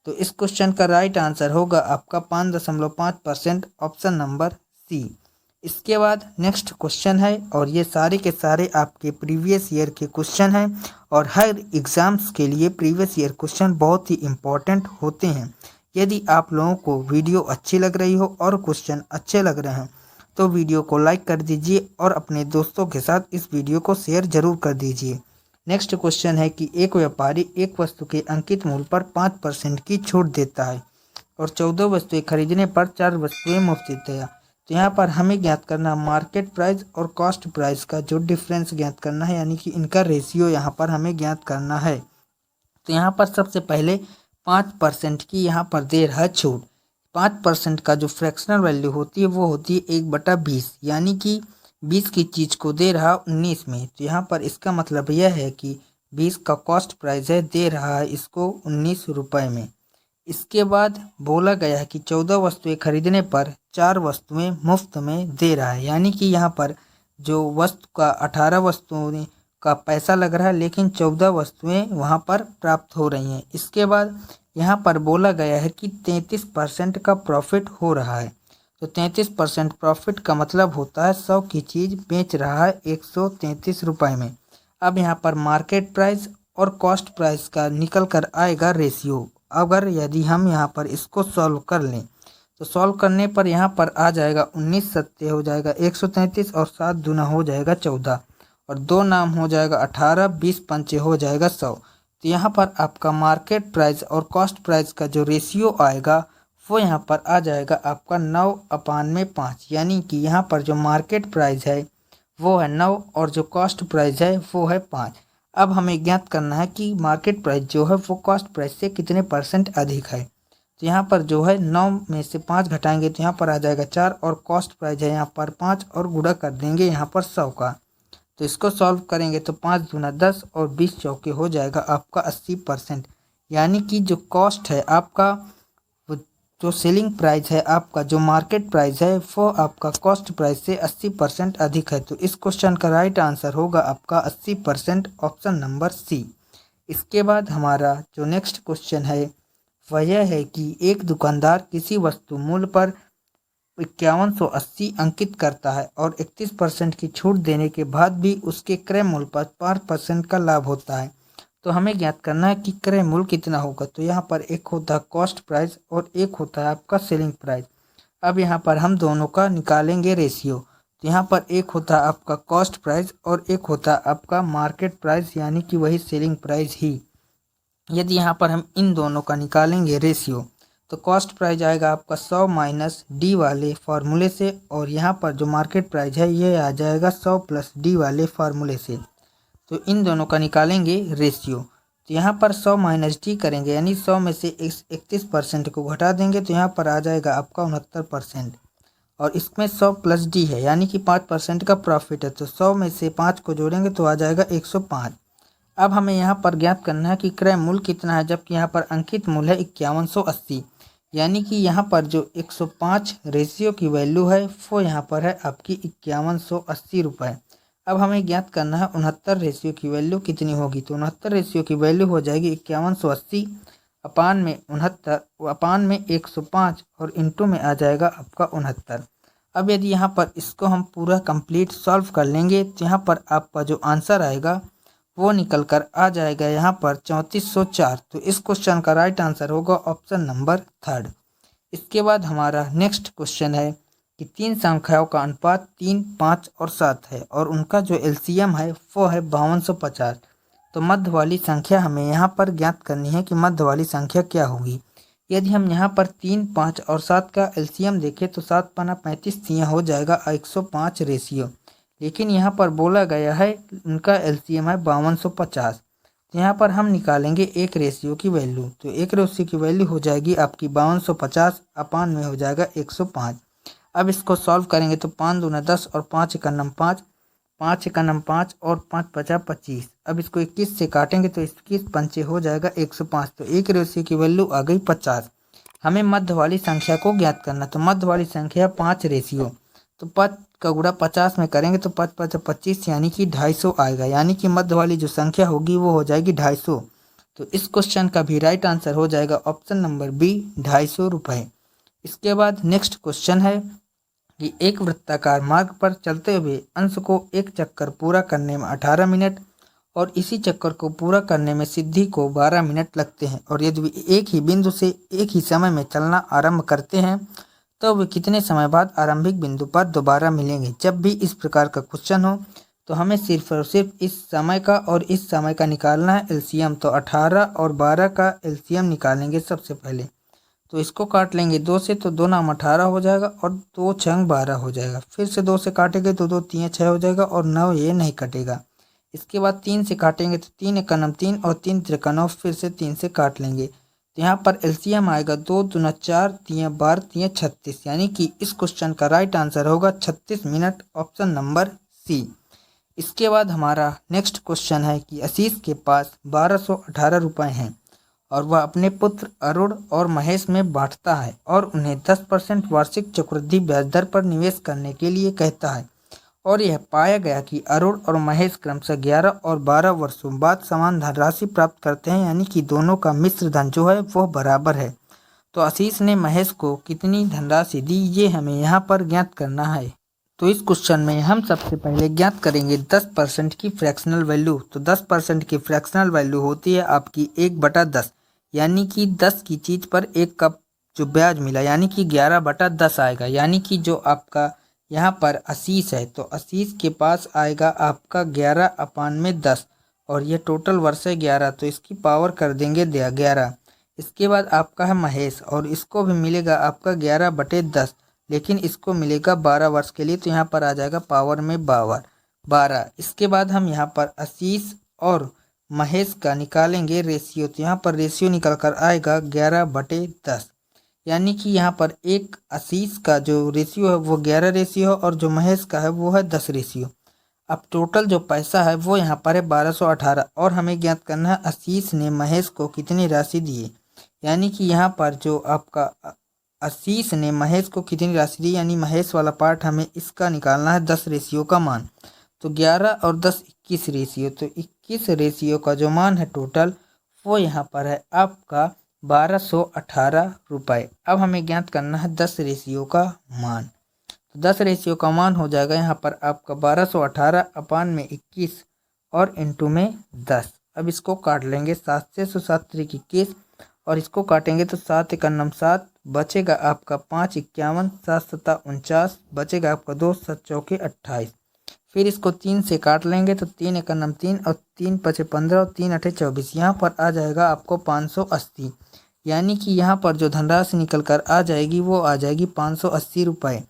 Speaker 1: तो इस क्वेश्चन का राइट आंसर होगा आपका 5.5%, ऑप्शन नंबर सी। इसके बाद नेक्स्ट क्वेश्चन है और ये सारे के सारे आपके प्रीवियस ईयर के क्वेश्चन हैं और हर एग्ज़ाम्स के लिए प्रीवियस ईयर क्वेश्चन बहुत ही इम्पोर्टेंट होते हैं। यदि आप लोगों को वीडियो अच्छी लग रही हो और क्वेश्चन अच्छे लग रहे हैं तो वीडियो को लाइक कर दीजिए और अपने दोस्तों के साथ इस वीडियो को शेयर जरूर कर दीजिए। नेक्स्ट क्वेश्चन है कि एक व्यापारी एक वस्तु के अंकित मूल्य पर 5% की छूट देता है और 14 वस्तुएं खरीदने पर 4 वस्तुएं मुफ्त देता है। तो यहाँ पर हमें ज्ञात करना मार्केट प्राइस और कॉस्ट प्राइस का जो डिफरेंस ज्ञात करना है, यानी कि इनका रेशियो यहाँ पर हमें ज्ञात करना है। तो यहाँ पर सबसे पहले 5% की यहाँ पर दे रहा है छूट। 5% का जो फ्रैक्शनल वैल्यू होती है वो होती है 1/20, यानी कि 20 की चीज़ को दे रहा 19 में। तो यहाँ पर इसका मतलब यह है कि 20 का कॉस्ट प्राइस है, दे रहा है इसको 19 रुपये में। इसके बाद बोला गया है कि 14 वस्तुएं खरीदने पर 4 वस्तुएं मुफ्त में दे रहा है, यानी कि यहाँ पर जो वस्तु का 18 वस्तुओं का पैसा लग रहा है, लेकिन 14 वस्तुएं वहाँ पर प्राप्त हो रही हैं। इसके बाद यहाँ पर बोला गया है कि 33% का प्रॉफिट हो रहा है। तो 33% प्रॉफिट का मतलब होता है 100 की चीज़ बेच रहा है 133 रुपये में। अब यहाँ पर मार्केट प्राइस और कॉस्ट प्राइस का निकल कर आएगा रेशियो। अगर यदि हम यहाँ पर इसको सॉल्व कर लें तो सॉल्व करने पर यहाँ पर आ जाएगा 19 सत्ते हो जाएगा 133 और 7 दूना हो जाएगा 14 और 2 नाम हो जाएगा 18, 20 पंचे हो जाएगा 100। तो यहाँ पर आपका मार्केट प्राइस और कॉस्ट प्राइस का जो रेशियो आएगा वो यहाँ पर आ जाएगा आपका 9/5, यानी कि यहाँ पर जो मार्केट प्राइस है वो है 9 और जो कॉस्ट प्राइस है वो है 5। अब हमें ज्ञात करना है कि मार्केट प्राइस जो है वो कॉस्ट प्राइस से कितने % अधिक है। तो यहाँ पर जो है 9 में से 5 घटाएंगे तो यहाँ पर आ जाएगा 4 और कॉस्ट प्राइस है यहाँ पर 5 और गुणा कर देंगे यहाँ पर 100 का। तो इसको सॉल्व करेंगे तो 5 दूना 10 और 20 चौके हो जाएगा आपका 80%, यानी कि जो कॉस्ट है आपका, जो सेलिंग प्राइस है आपका, जो मार्केट प्राइस है वो आपका कॉस्ट प्राइस से 80% अधिक है। तो इस क्वेश्चन का राइट आंसर होगा आपका 80%, ऑप्शन नंबर सी। इसके बाद हमारा जो नेक्स्ट क्वेश्चन है वह यह है कि एक दुकानदार किसी वस्तु मूल्य पर 5180 अंकित करता है और 31% की छूट देने के बाद भी उसके क्रय मूल्य पर 5% का लाभ होता है। तो हमें ज्ञात करना है कि क्रय मूल्य कितना होगा। तो यहाँ पर एक होता है कॉस्ट प्राइस और एक होता है आपका सेलिंग प्राइस। अब यहाँ पर हम दोनों का निकालेंगे रेशियो। तो यहाँ पर एक होता है आपका कॉस्ट प्राइस और एक होता है आपका मार्केट प्राइस, यानी कि वही सेलिंग प्राइस ही। यदि यहाँ पर हम इन दोनों का निकालेंगे रेशियो तो कॉस्ट प्राइस आएगा आपका 100 माइनस डी वाले फार्मूले से, और यहाँ पर जो मार्केट प्राइस है ये आ जाएगा 100 प्लस डी वाले फार्मूले से। तो इन दोनों का निकालेंगे रेशियो। तो यहाँ पर 100 माइनस डी करेंगे, यानी 100 में से 31% को घटा देंगे तो यहाँ पर आ जाएगा आपका 69%, और इसमें 100 प्लस डी है यानी कि 5% का प्रॉफिट है। तो 100 में से 5 को जोड़ेंगे तो आ जाएगा 105। अब हमें यहाँ पर ज्ञात करना है कि क्रय मूल्य कितना है, जबकि यहाँ पर अंकित मूल्य है 5180, यानी कि यहाँ पर जो 105 रेशियो की वैल्यू है वो यहाँ पर है आपकी 5180 रुपये। अब हमें ज्ञात करना है 69 रेशियो की वैल्यू कितनी होगी। तो 69 रेशियो की वैल्यू हो जाएगी 5180 अपान में 69 अपान में 105 और इंटू में आ जाएगा आपका 69। अब यदि यहाँ पर इसको हम पूरा कंप्लीट सॉल्व कर लेंगे तो यहाँ पर आपका जो आंसर आएगा वो निकल कर आ जाएगा यहाँ पर 3404। तो इस क्वेश्चन का राइट आंसर होगा ऑप्शन नंबर 3। इसके बाद हमारा नेक्स्ट क्वेश्चन है कि 3 संख्याओं का अनुपात 3, 5 और 7 है और उनका जो एलसीएम है वो है 5250। तो मध्य वाली संख्या हमें यहाँ पर ज्ञात करनी है कि मध्य वाली संख्या क्या होगी। यदि हम यहाँ पर 3, 5 और 7 का एलसीएम देखें तो 7 पन्ना 35 तियाँ हो जाएगा 105 रेशियो, लेकिन यहाँ पर बोला गया है उनका एलसीएम है 5250। तो यहाँ पर हम निकालेंगे एक रेशियो की वैल्यू। तो एक रेशियो की वैल्यू हो जाएगी आपकी 5250 अपान में हो जाएगा 105। अब इसको सॉल्व करेंगे तो 5 दूना 10 और 5 एका नम 5, 5 एका नम 5 और 5 पचा 25। अब इसको 21 से काटेंगे तो 21 पंचे हो जाएगा 105। तो एक रेशियो की वैल्यू आ गई 50। हमें मध्य वाली संख्या को ज्ञात करना। तो मध्य वाली संख्या 5 रेशियो, तो 5 का गुणा 50 में करेंगे तो 5 पचा 25 यानी कि 250 आएगा, यानी कि मध्य वाली जो संख्या होगी वो हो जाएगी 250। तो इस क्वेश्चन का भी राइट आंसर हो जाएगा ऑप्शन नंबर बी, 250 रुपये। इसके बाद नेक्स्ट क्वेश्चन है कि एक वृत्ताकार मार्ग पर चलते हुए अंश को एक चक्कर पूरा करने में 18 मिनट और इसी चक्कर को पूरा करने में सिद्धि को 12 मिनट लगते हैं, और यदि एक ही बिंदु से एक ही समय में चलना आरंभ करते हैं तो वे कितने समय बाद आरंभिक बिंदु पर दोबारा मिलेंगे। जब भी इस प्रकार का क्वेश्चन हो तो हमें सिर्फ और सिर्फ इस समय का और इस समय का निकालना है एलसीएम। तो 18 और 12 का एलसीएम निकालेंगे सबसे पहले। तो इसको काट लेंगे 2 से, तो 2 नाम 18 हो जाएगा और 2 छंग 12 हो जाएगा। फिर से 2 से काटेंगे तो 2 3 6 हो जाएगा और 9 ये नहीं कटेगा। इसके बाद 3 से काटेंगे तो 3 एका नम 3 और 3 त्रिका 9, फिर से 3 से काट लेंगे। तो यहाँ पर एलसीएम आएगा 2 दूना 4 3 12 3 36, यानी कि इस क्वेश्चन का राइट आंसर होगा 36 मिनट, ऑप्शन नंबर सी। इसके बाद हमारा नेक्स्ट क्वेश्चन है कि आशीष के पास 1218 रुपये हैं और वह अपने पुत्र अरुण और महेश में बांटता है और उन्हें 10% वार्षिक चक्रवृद्धि ब्याज दर पर निवेश करने के लिए कहता है। और यह पाया गया कि अरुण और महेश क्रमशः 11 और 12 वर्षों बाद समान धनराशि प्राप्त करते हैं, यानी कि दोनों का मिश्र धन जो है वह बराबर है। तो आशीष ने महेश को कितनी धनराशि दी, ये हमें यहाँ पर ज्ञात करना है। तो इस क्वेश्चन में हम सबसे पहले ज्ञात करेंगे 10% की फ्रैक्शनल वैल्यू। तो 10% की फ्रैक्शनल वैल्यू होती है आपकी 1/10, यानी कि 10 की चीज़ पर 1 का जो ब्याज मिला, यानी कि 11/10 आएगा। यानी कि जो आपका यहाँ पर आशीष है, तो आशीष के पास आएगा आपका 11/10 और ये टोटल वर्ष है 11, तो इसकी पावर कर देंगे 11। इसके बाद आपका है महेश और इसको भी मिलेगा आपका 11/10, लेकिन इसको मिलेगा 12 वर्ष के लिए, तो यहाँ पर आ जाएगा पावर में 12। इसके बाद हम यहाँ पर आशीष और महेश का निकालेंगे रेशियो, तो यहाँ पर रेशियो निकल कर आएगा 11/10, यानी कि यहाँ पर एक आशीष का जो रेशियो है वो 11 रेशियो है और जो महेश का है वो है 10 रेशियो। अब टोटल जो पैसा है वो यहाँ पर है 1218 और हमें ज्ञात करना है आशीष ने महेश को कितनी राशि दी है। यानी कि यहाँ पर जो आपका आशीष ने महेश को कितनी राशि दी, यानी महेश वाला पार्ट हमें इसका निकालना है 10 रेशियो का मान। तो 11 और 10 21 रेशियो, तो 21 रेशियो का जो मान है टोटल वो यहाँ पर है आपका 1218 रुपये। अब हमें ज्ञात करना है 10 रेशियो का मान। तो 10 रेशियो का मान हो जाएगा यहाँ पर आपका 1218 अपान में 21 और इंटू में 10। अब इसको काट लेंगे, 7 से 7 3 21 और इसको काटेंगे तो 7 × 9 7, बचेगा आपका 5 51, 7 7 49, बचेगा आपका 2 7 4 28। फिर इसको 3 से काट लेंगे तो 3 × 9 3 और 3 × 5 15 और 3 × 8 24। यहाँ पर आ जाएगा आपको 580, यानी कि यहाँ पर जो धनराशि निकल कर आ जाएगी वो आ जाएगी 580 रुपये।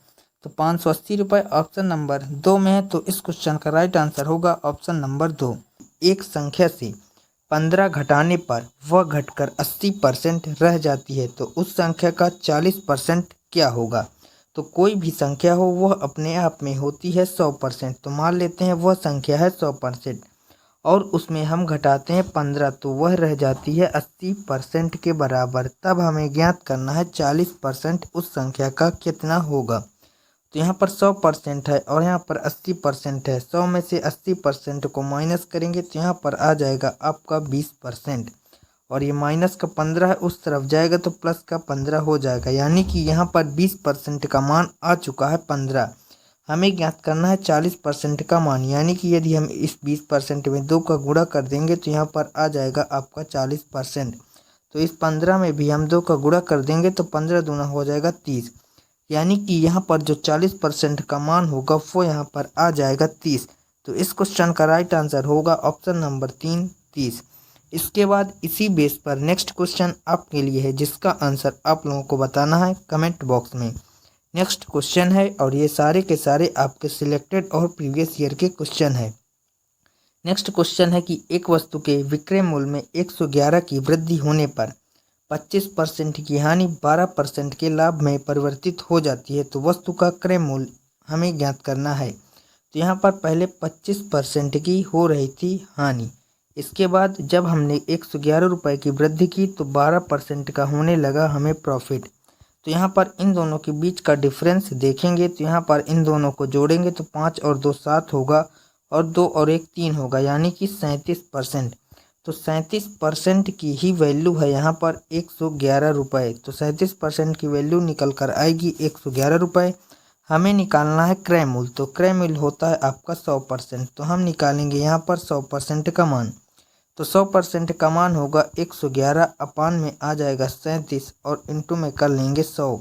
Speaker 1: तो 580 रुपये ऑप्शन नंबर 2 में है, तो इस क्वेश्चन का राइट आंसर होगा ऑप्शन नंबर 2। एक संख्या से 15 घटाने पर वह घटकर 80% रह जाती है, तो उस संख्या का 40% क्या होगा। तो कोई भी संख्या हो वह अपने आप में होती है 100%। तो मान लेते हैं वह संख्या है 100% और उसमें हम घटाते हैं 15, तो वह रह जाती है 80% के बराबर। तब हमें ज्ञात करना है 40% उस संख्या का कितना होगा। तो यहाँ पर 100% है और यहाँ पर 80% है। 100 में से 80% को माइनस करेंगे तो यहाँ पर आ जाएगा आपका 20% और ये माइनस का 15 है, उस तरफ जाएगा तो प्लस का 15 हो जाएगा, यानी कि यहाँ पर 20% का मान आ चुका है 15। हमें ज्ञात करना है 40% का मान, यानी कि यदि हम इस 20% में 2 का गुणा कर देंगे तो यहाँ पर आ जाएगा आपका 40%। तो इस 15 में भी हम 2 का गुणा कर देंगे तो 15 दूना हो जाएगा 30, यानी कि यहाँ पर जो 40% का मान होगा वो यहाँ पर आ जाएगा 30। तो इस क्वेश्चन का राइट आंसर होगा ऑप्शन नंबर 3 30। इसके बाद इसी बेस पर नेक्स्ट क्वेश्चन आपके लिए है, जिसका आंसर आप लोगों को बताना है कमेंट बॉक्स में। नेक्स्ट क्वेश्चन है और ये सारे के सारे आपके सिलेक्टेड और प्रीवियस ईयर के क्वेश्चन है। नेक्स्ट क्वेश्चन है कि एक वस्तु के विक्रय मूल्य में 111 की वृद्धि होने पर 25% की हानि 12% के लाभ में परिवर्तित हो जाती है, तो वस्तु का क्रय मूल्य हमें ज्ञात करना है। तो यहाँ पर पहले 25% की हो रही थी हानि, इसके बाद जब हमने 111 रुपये की वृद्धि की तो 12% का होने लगा हमें प्रॉफिट। तो यहाँ पर इन दोनों के बीच का डिफरेंस देखेंगे तो यहाँ पर इन दोनों को जोड़ेंगे तो 5 और 2 7 होगा और 2 और 1 3 होगा, यानी कि 37%। तो 37% की ही वैल्यू है यहाँ पर 111 रुपये। तो 37% की वैल्यू निकल कर आएगी 111 रुपये। हमें निकालना है क्रय मूल्य, तो क्रय मूल्य होता है आपका 100%। तो हम निकालेंगे यहाँ पर 100% का मान। तो 100% का मान होगा 111 अपान में आ जाएगा 37 और इंटू में कर लेंगे 100।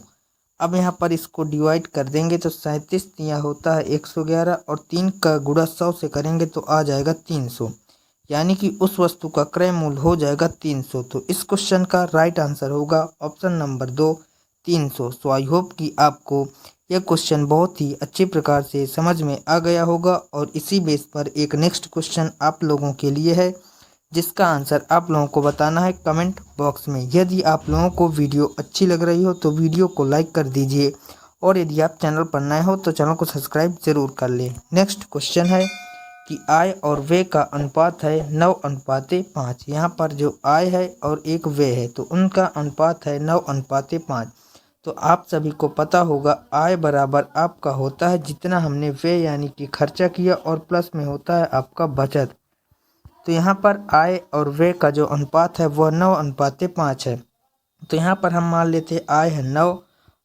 Speaker 1: अब यहाँ पर इसको डिवाइड कर देंगे तो 37 यहाँ होता है 111 और 3 का गुणा 100 से करेंगे तो आ जाएगा 300, यानी कि उस वस्तु का क्रय मूल्य हो जाएगा 300। तो इस क्वेश्चन का राइट आंसर होगा option number 2 300। So I hope कि आपको यह क्वेश्चन बहुत ही अच्छे प्रकार से समझ में आ गया होगा और इसी बेस पर एक नेक्स्ट क्वेश्चन आप लोगों के लिए है, जिसका आंसर आप लोगों को बताना है कमेंट बॉक्स में। यदि आप लोगों को वीडियो अच्छी लग रही हो तो वीडियो को लाइक कर दीजिए और यदि आप चैनल पर नए हो तो चैनल को सब्सक्राइब जरूर कर लें। नेक्स्ट क्वेश्चन है कि आय और व्यय का अनुपात है 9:5। यहाँ पर जो आय है और एक व्यय है तो उनका अनुपात है 9:5। तो आप सभी को पता होगा आय बराबर आपका होता है जितना हमने व्यय यानी कि खर्चा किया और प्लस में होता है आपका बचत। तो यहाँ पर आय और व्यय का जो अनुपात है वह 9:5 है। तो यहाँ पर हम मान लेते हैं आय है 9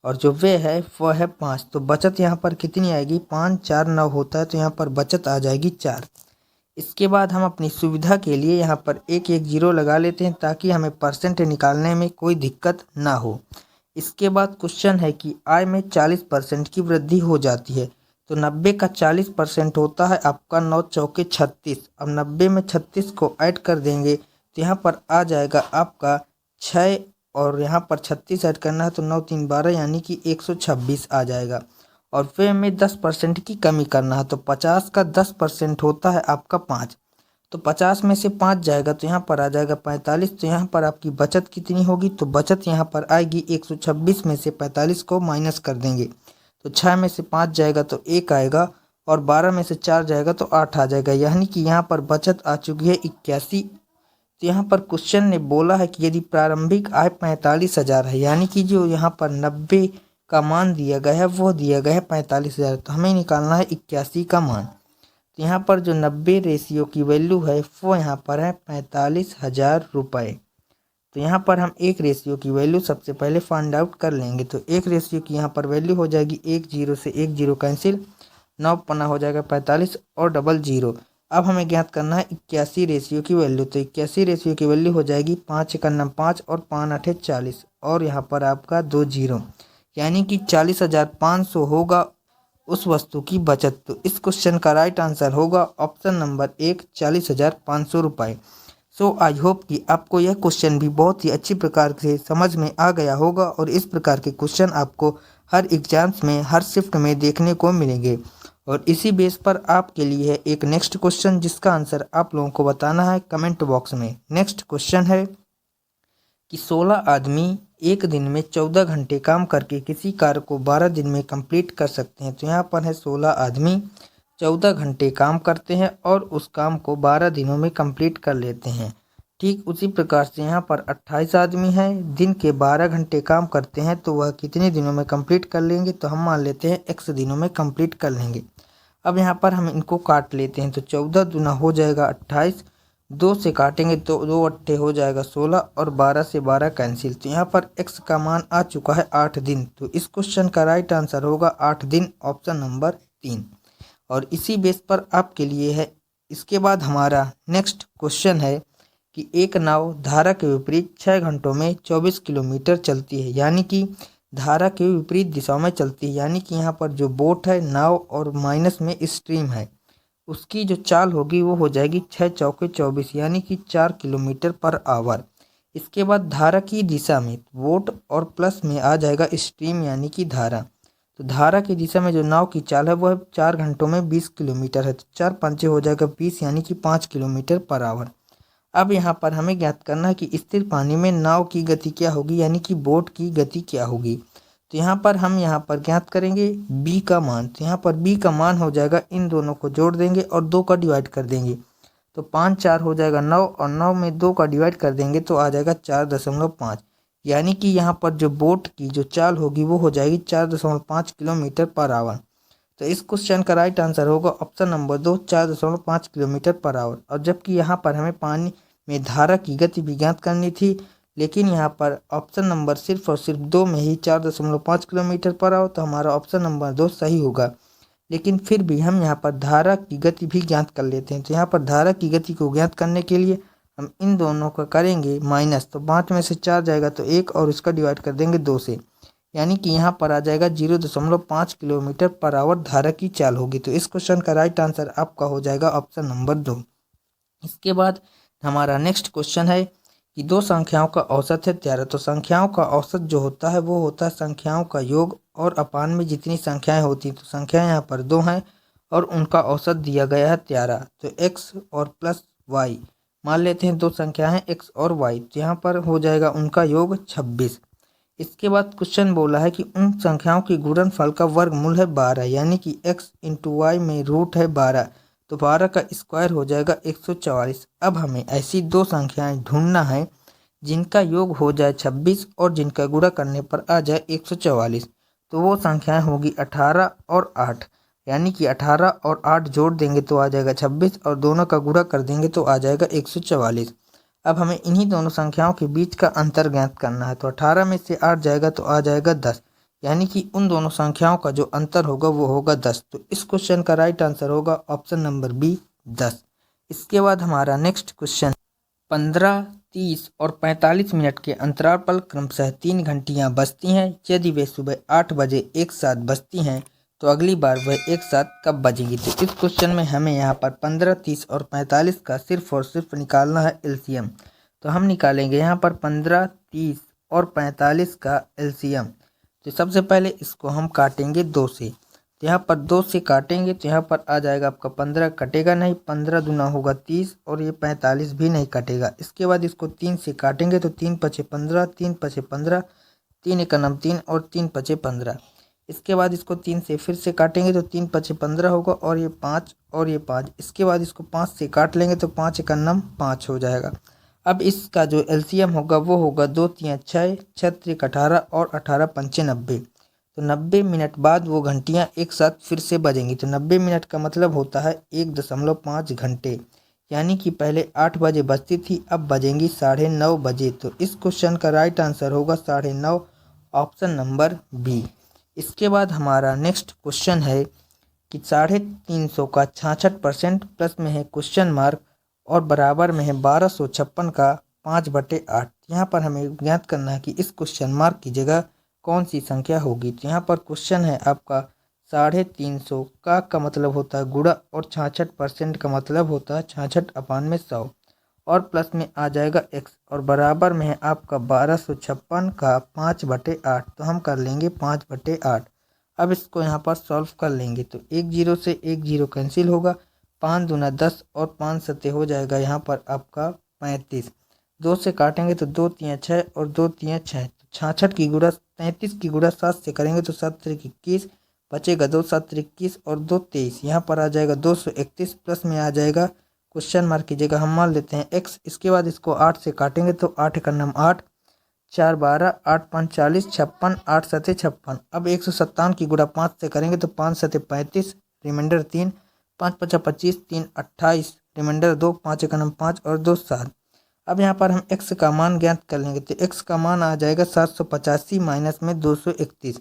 Speaker 1: और जो व्यय है वह है 5। तो बचत यहाँ पर कितनी आएगी, 5 4 9 होता है तो यहाँ पर बचत आ जाएगी 4। इसके बाद हम अपनी सुविधा के लिए यहाँ पर एक एक जीरो लगा लेते हैं ताकि हमें परसेंट निकालने में कोई दिक्कत ना हो। इसके बाद क्वेश्चन है कि आय में 40% की वृद्धि हो जाती है तो 90 का 40% होता है आपका 9 चौके 36। अब 90 में 36 को ऐड कर देंगे तो यहाँ पर आ जाएगा आपका 6 और यहाँ पर 36 ऐड करना है तो 9 3 12 यानी कि 126 आ जाएगा। और फिर में 10% की कमी करना है तो 50 का 10% होता है आपका 5। तो 50 में से 5 जाएगा तो यहाँ पर आ जाएगा 45। तो यहाँ पर आपकी बचत कितनी होगी, तो बचत यहाँ पर आएगी 126 में से 45 को माइनस कर देंगे तो 6 में से 5 जाएगा तो 1 आएगा और 12 में से 4 जाएगा तो 8 आ जाएगा, यानी कि यहाँ पर बचत आ चुकी है 81। तो यहाँ पर क्वेश्चन ने बोला है कि यदि प्रारंभिक आय 45,000 है यानी कि जो यहाँ पर 90 का मान दिया गया है वो दिया गया है 45,000, तो हमें निकालना है 81 का मान। तो यहाँ पर जो 90 रेशियो की वैल्यू है वो यहाँ पर है 45,000 रुपये। तो यहाँ पर हम एक रेशियो की वैल्यू सबसे पहले फाइंड आउट कर लेंगे। तो एक रेशियो की यहाँ पर वैल्यू हो जाएगी 1 0 से 1 0 कैंसिल, 9 पन्ना हो जाएगा 45 और डबल जीरो। अब हमें ज्ञात करना है 81 रेशियो की वैल्यू। तो 81 रेशियो की वैल्यू हो जाएगी 5 1 5 और 5 8 40 और यहाँ पर आपका 2 जीरो, यानी कि 40,500 होगा उस वस्तु की बचत। तो इस क्वेश्चन का राइट आंसर होगा ऑप्शन नंबर 1, 40,500 रुपये। सो आई होप कि आपको यह क्वेश्चन भी बहुत ही अच्छी प्रकार से समझ में आ गया होगा और इस प्रकार के क्वेश्चन आपको हर एग्जाम्स में हर शिफ्ट में देखने को मिलेंगे। और इसी बेस पर आपके लिए है एक नेक्स्ट क्वेश्चन जिसका आंसर आप लोगों को बताना है कमेंट बॉक्स में। नेक्स्ट क्वेश्चन है कि 16 आदमी एक दिन में 14 घंटे काम करके किसी कार्य को 12 दिन में कंप्लीट कर सकते हैं। तो यहाँ पर है 16 आदमी 14 घंटे काम करते हैं और उस काम को 12 दिनों में कंप्लीट कर लेते हैं। ठीक उसी प्रकार से यहाँ पर 28 आदमी हैं, दिन के 12 घंटे काम करते हैं तो वह कितने दिनों में कंप्लीट कर लेंगे, तो हम मान लेते हैं x दिनों में कंप्लीट कर लेंगे। अब यहाँ पर हम इनको काट लेते हैं तो 14 दूना हो जाएगा 28, 2 से काटेंगे तो 2 अट्ठे हो जाएगा 16 और 12 से 12 कैंसिल। तो यहाँ पर x का मान आ चुका है 8 दिन। तो इस क्वेश्चन का राइट आंसर होगा 8 दिन, ऑप्शन नंबर 3। और इसी बेस पर आपके लिए है। इसके बाद हमारा नेक्स्ट क्वेश्चन है कि एक नाव धारा के विपरीत 6 घंटों में 24 किलोमीटर चलती है, यानी कि धारा के विपरीत दिशा में चलती है, यानी कि यहाँ पर जो बोट है नाव और माइनस में स्ट्रीम है उसकी जो चाल होगी वो हो जाएगी 6 चौके 24 यानी कि 4 किलोमीटर पर आवर। इसके बाद धारा की दिशा में बोट और प्लस में आ जाएगा स्ट्रीम यानी कि धारा। तो धारा की दिशा में जो नाव की चाल है वह 4 घंटों में 20 किलोमीटर है, तो 4 पंचे हो जाएगा 20 यानी कि 5 किलोमीटर पर आवर। अब यहाँ पर हमें ज्ञात करना है कि स्थिर पानी में नाव की गति क्या होगी यानी कि बोट की गति क्या होगी। तो यहाँ पर हम ज्ञात करेंगे b का मान। तो यहाँ पर b का मान हो जाएगा, इन दोनों को जोड़ देंगे और 2 का डिवाइड कर देंगे तो 5 4 हो जाएगा 9 और 9 में 2 का डिवाइड कर देंगे तो आ जाएगा 4.5, यानी कि यहाँ पर जो बोट की जो चाल होगी वो हो जाएगी 4.5 किलोमीटर पर आवर। तो इस क्वेश्चन का राइट आंसर होगा option number 2, 4.5 kilometre per our. और जबकि यहाँ पर हमें पानी में धारा की गति भी ज्ञात करनी थी, लेकिन यहाँ पर ऑप्शन नंबर सिर्फ और सिर्फ 2 में ही 4.5 किलोमीटर पर आवर, तो हमारा ऑप्शन नंबर 2 सही होगा। लेकिन फिर भी हम यहाँ पर धारा की गति भी ज्ञात कर लेते हैं। तो यहाँ पर धारा की गति को ज्ञात करने के लिए हम इन दोनों का करेंगे माइनस, तो 5 में से 4 जाएगा तो 1 और इसका डिवाइड कर देंगे 2 से, यानी कि यहाँ पर आ जाएगा 0.5 किलोमीटर पर आवर धारा की चाल होगी। तो इस क्वेश्चन का राइट आंसर आपका हो जाएगा ऑप्शन नंबर 2। इसके बाद हमारा नेक्स्ट क्वेश्चन है कि 2 संख्याओं का औसत है 13। तो संख्याओं का औसत जो होता है वो होता है संख्याओं का योग और अपान में जितनी संख्याएं होती हैं। तो संख्याएं यहाँ पर 2 हैं और उनका औसत दिया गया है 13। तो x और प्लस y मान लेते हैं 2 संख्या हैं x और y, तो यहाँ पर हो जाएगा उनका योग 26। इसके बाद क्वेश्चन बोला है कि उन संख्याओं की गुणनफल का वर्गमूल है 12, यानी कि x इंटू वाई में रूट है 12। तो 12 का स्क्वायर हो जाएगा 144। अब हमें ऐसी दो संख्याएं ढूंढना है जिनका योग हो जाए 26 और जिनका गुणा करने पर आ जाए 144। तो वो संख्याएं होगी 18 और 8, यानी कि 18 और 8 जोड़ देंगे तो आ जाएगा 26 और दोनों का गुणा कर देंगे तो आ जाएगा 144। अब हमें इन्हीं दोनों संख्याओं के बीच का अंतर ज्ञात करना है। तो 18 में से 8 जाएगा तो आ जाएगा 10, यानी कि उन दोनों संख्याओं का जो अंतर होगा वो होगा 10। तो इस क्वेश्चन का राइट आंसर होगा ऑप्शन नंबर बी, 10। इसके बाद हमारा नेक्स्ट क्वेश्चन 15, 30 और 45 मिनट के अंतराल पर क्रमशः 3 घंटियां बजती हैं। यदि वे सुबह 8 बजे एक साथ बजती हैं तो अगली बार वह एक साथ कब बजेगी। तो इस क्वेश्चन में हमें यहाँ पर 15, 30 और 45 का सिर्फ और सिर्फ निकालना है एलसीएम। तो हम निकालेंगे यहाँ पर 15, 30 और 45 का एलसीएम। तो सबसे पहले इसको हम काटेंगे 2 से। तो यहाँ पर 2 से काटेंगे तो यहाँ पर आ जाएगा आपका 15, कटेगा नहीं, 15 दूना होगा 30 और ये 45 भी नहीं कटेगा। इसके बाद इसको 3 से काटेंगे तो 3 पचे 15, 3 पचे 15, 3 एक नम 3 और 3 पचे 15। इसके बाद इसको 3 से फिर से काटेंगे तो 3 पचे 15 होगा और ये 5 और ये 5। इसके बाद इसको 5 से काट लेंगे तो 5 एक नम 5 हो जाएगा। अब इसका जो एलसीएम होगा वो होगा 2 3 6, 6 3 18 और 18 पंचे 90। तो 90 मिनट बाद वो घंटियां एक साथ फिर से बजेंगी। तो 90 मिनट का मतलब होता है 1.5 घंटे, यानी कि पहले 8 बजे बजती थी, अब बजेंगी 9:30 बजे। तो इस क्वेश्चन का राइट आंसर होगा 9:30, ऑप्शन नंबर बी। इसके बाद हमारा नेक्स्ट क्वेश्चन है कि 350 का 66% प्लस में है क्वेश्चन मार्क और बराबर में है 1256 का 5/8। यहाँ पर हमें ज्ञात करना है कि इस क्वेश्चन मार्क की जगह कौन सी संख्या होगी। तो यहाँ पर क्वेश्चन है आपका 350 का मतलब होता है गुणा और 66% का मतलब होता है 66/100 और प्लस में आ जाएगा x और बराबर में है आपका 1256 का 5/8। तो हम कर लेंगे 5/8। अब इसको यहाँ पर सॉल्व कर लेंगे तो 1 0 से 1 0 कैंसिल होगा, 5 दूना 10 और 5 सते हो जाएगा यहाँ पर आपका 35। 2 से काटेंगे तो 2 3 6 और 2 3 6। 66 की गुणा 33 की गुणा 7 से करेंगे तो 7 3 21, बचेगा 2 7 21 और 2 23। यहाँ पर आ जाएगा 231 प्लस में आ जाएगा क्वेश्चन मार्क की जगह हम मान लेते हैं x। इसके बाद इसको 8 से काटेंगे तो 8 एक नम 8, 4 12, 8 5 40, 56, 8 सते 56। अब 157 की गुणा 5 से करेंगे तो 5 सते 35, रिमाइंडर 3, 5 5 25, 3 28, रिमाइंडर 2, 5 एक नम 5 और 2 7। अब यहाँ पर हम x का मान ज्ञात कर लेंगे तो x का मान आ जाएगा 785 माइनस में 231।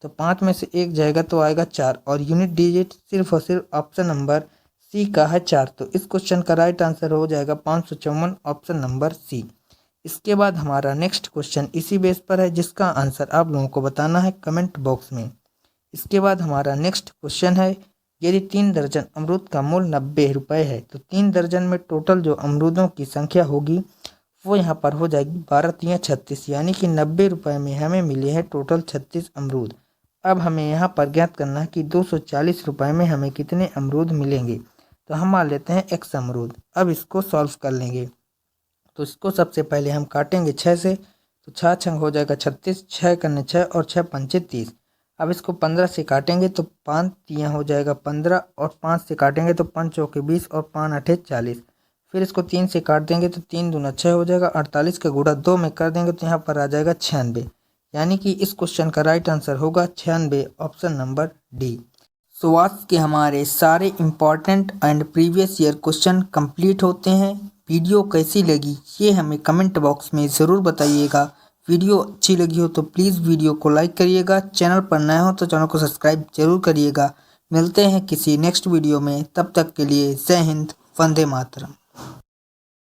Speaker 1: तो 5 में से 1 जाएगा तो आएगा 4 और यूनिट डिजिट सिर्फ और सिर्फ ऑप्शन नंबर सी का है 4। तो इस क्वेश्चन का राइट आंसर हो जाएगा 554, ऑप्शन नंबर सी। इसके बाद हमारा नेक्स्ट क्वेश्चन इसी बेस पर है जिसका आंसर आप लोगों को बताना है कमेंट बॉक्स में। इसके बाद हमारा नेक्स्ट क्वेश्चन है यदि 3 दर्जन अमरूद का मूल्य 90 रुपये है तो 3 दर्जन में टोटल जो अमरूदों की संख्या होगी वो यहाँ पर हो जाएगी 12 3 36, यानी कि 90 रुपये में हमें मिले हैं टोटल 36 अमरूद। अब हमें यहाँ पर ज्ञात करना है कि 240 रुपये में हमें कितने अमरूद मिलेंगे। तो हम मान लेते हैं x अमरूद। अब इसको सॉल्व कर लेंगे तो इसको सबसे पहले हम काटेंगे 6 से। तो 6 छंग हो जाएगा 36, 6 करने 6 और 6 पंचे 30। अब इसको 15 से काटेंगे तो 5 3 हो जाएगा 15 और 5 से काटेंगे तो 5 चौके 20 और 5 8 40। फिर इसको 3 से काट देंगे तो 3 दूना 6 हो जाएगा, 48 का गुणा 2 में कर देंगे तो यहाँ पर आ जाएगा 96, यानी कि इस क्वेश्चन का राइट आंसर होगा 96, ऑप्शन नंबर डी। सो आज के हमारे सारे important and previous year question complete होते हैं। वीडियो कैसी लगी ये हमें कमेंट बॉक्स में ज़रूर बताइएगा। वीडियो अच्छी लगी हो तो प्लीज़ वीडियो को लाइक करिएगा, चैनल पर नए हो तो चैनल को सब्सक्राइब जरूर करिएगा। मिलते हैं किसी नेक्स्ट वीडियो में, तब तक के लिए जय हिंद, वंदे मातरम।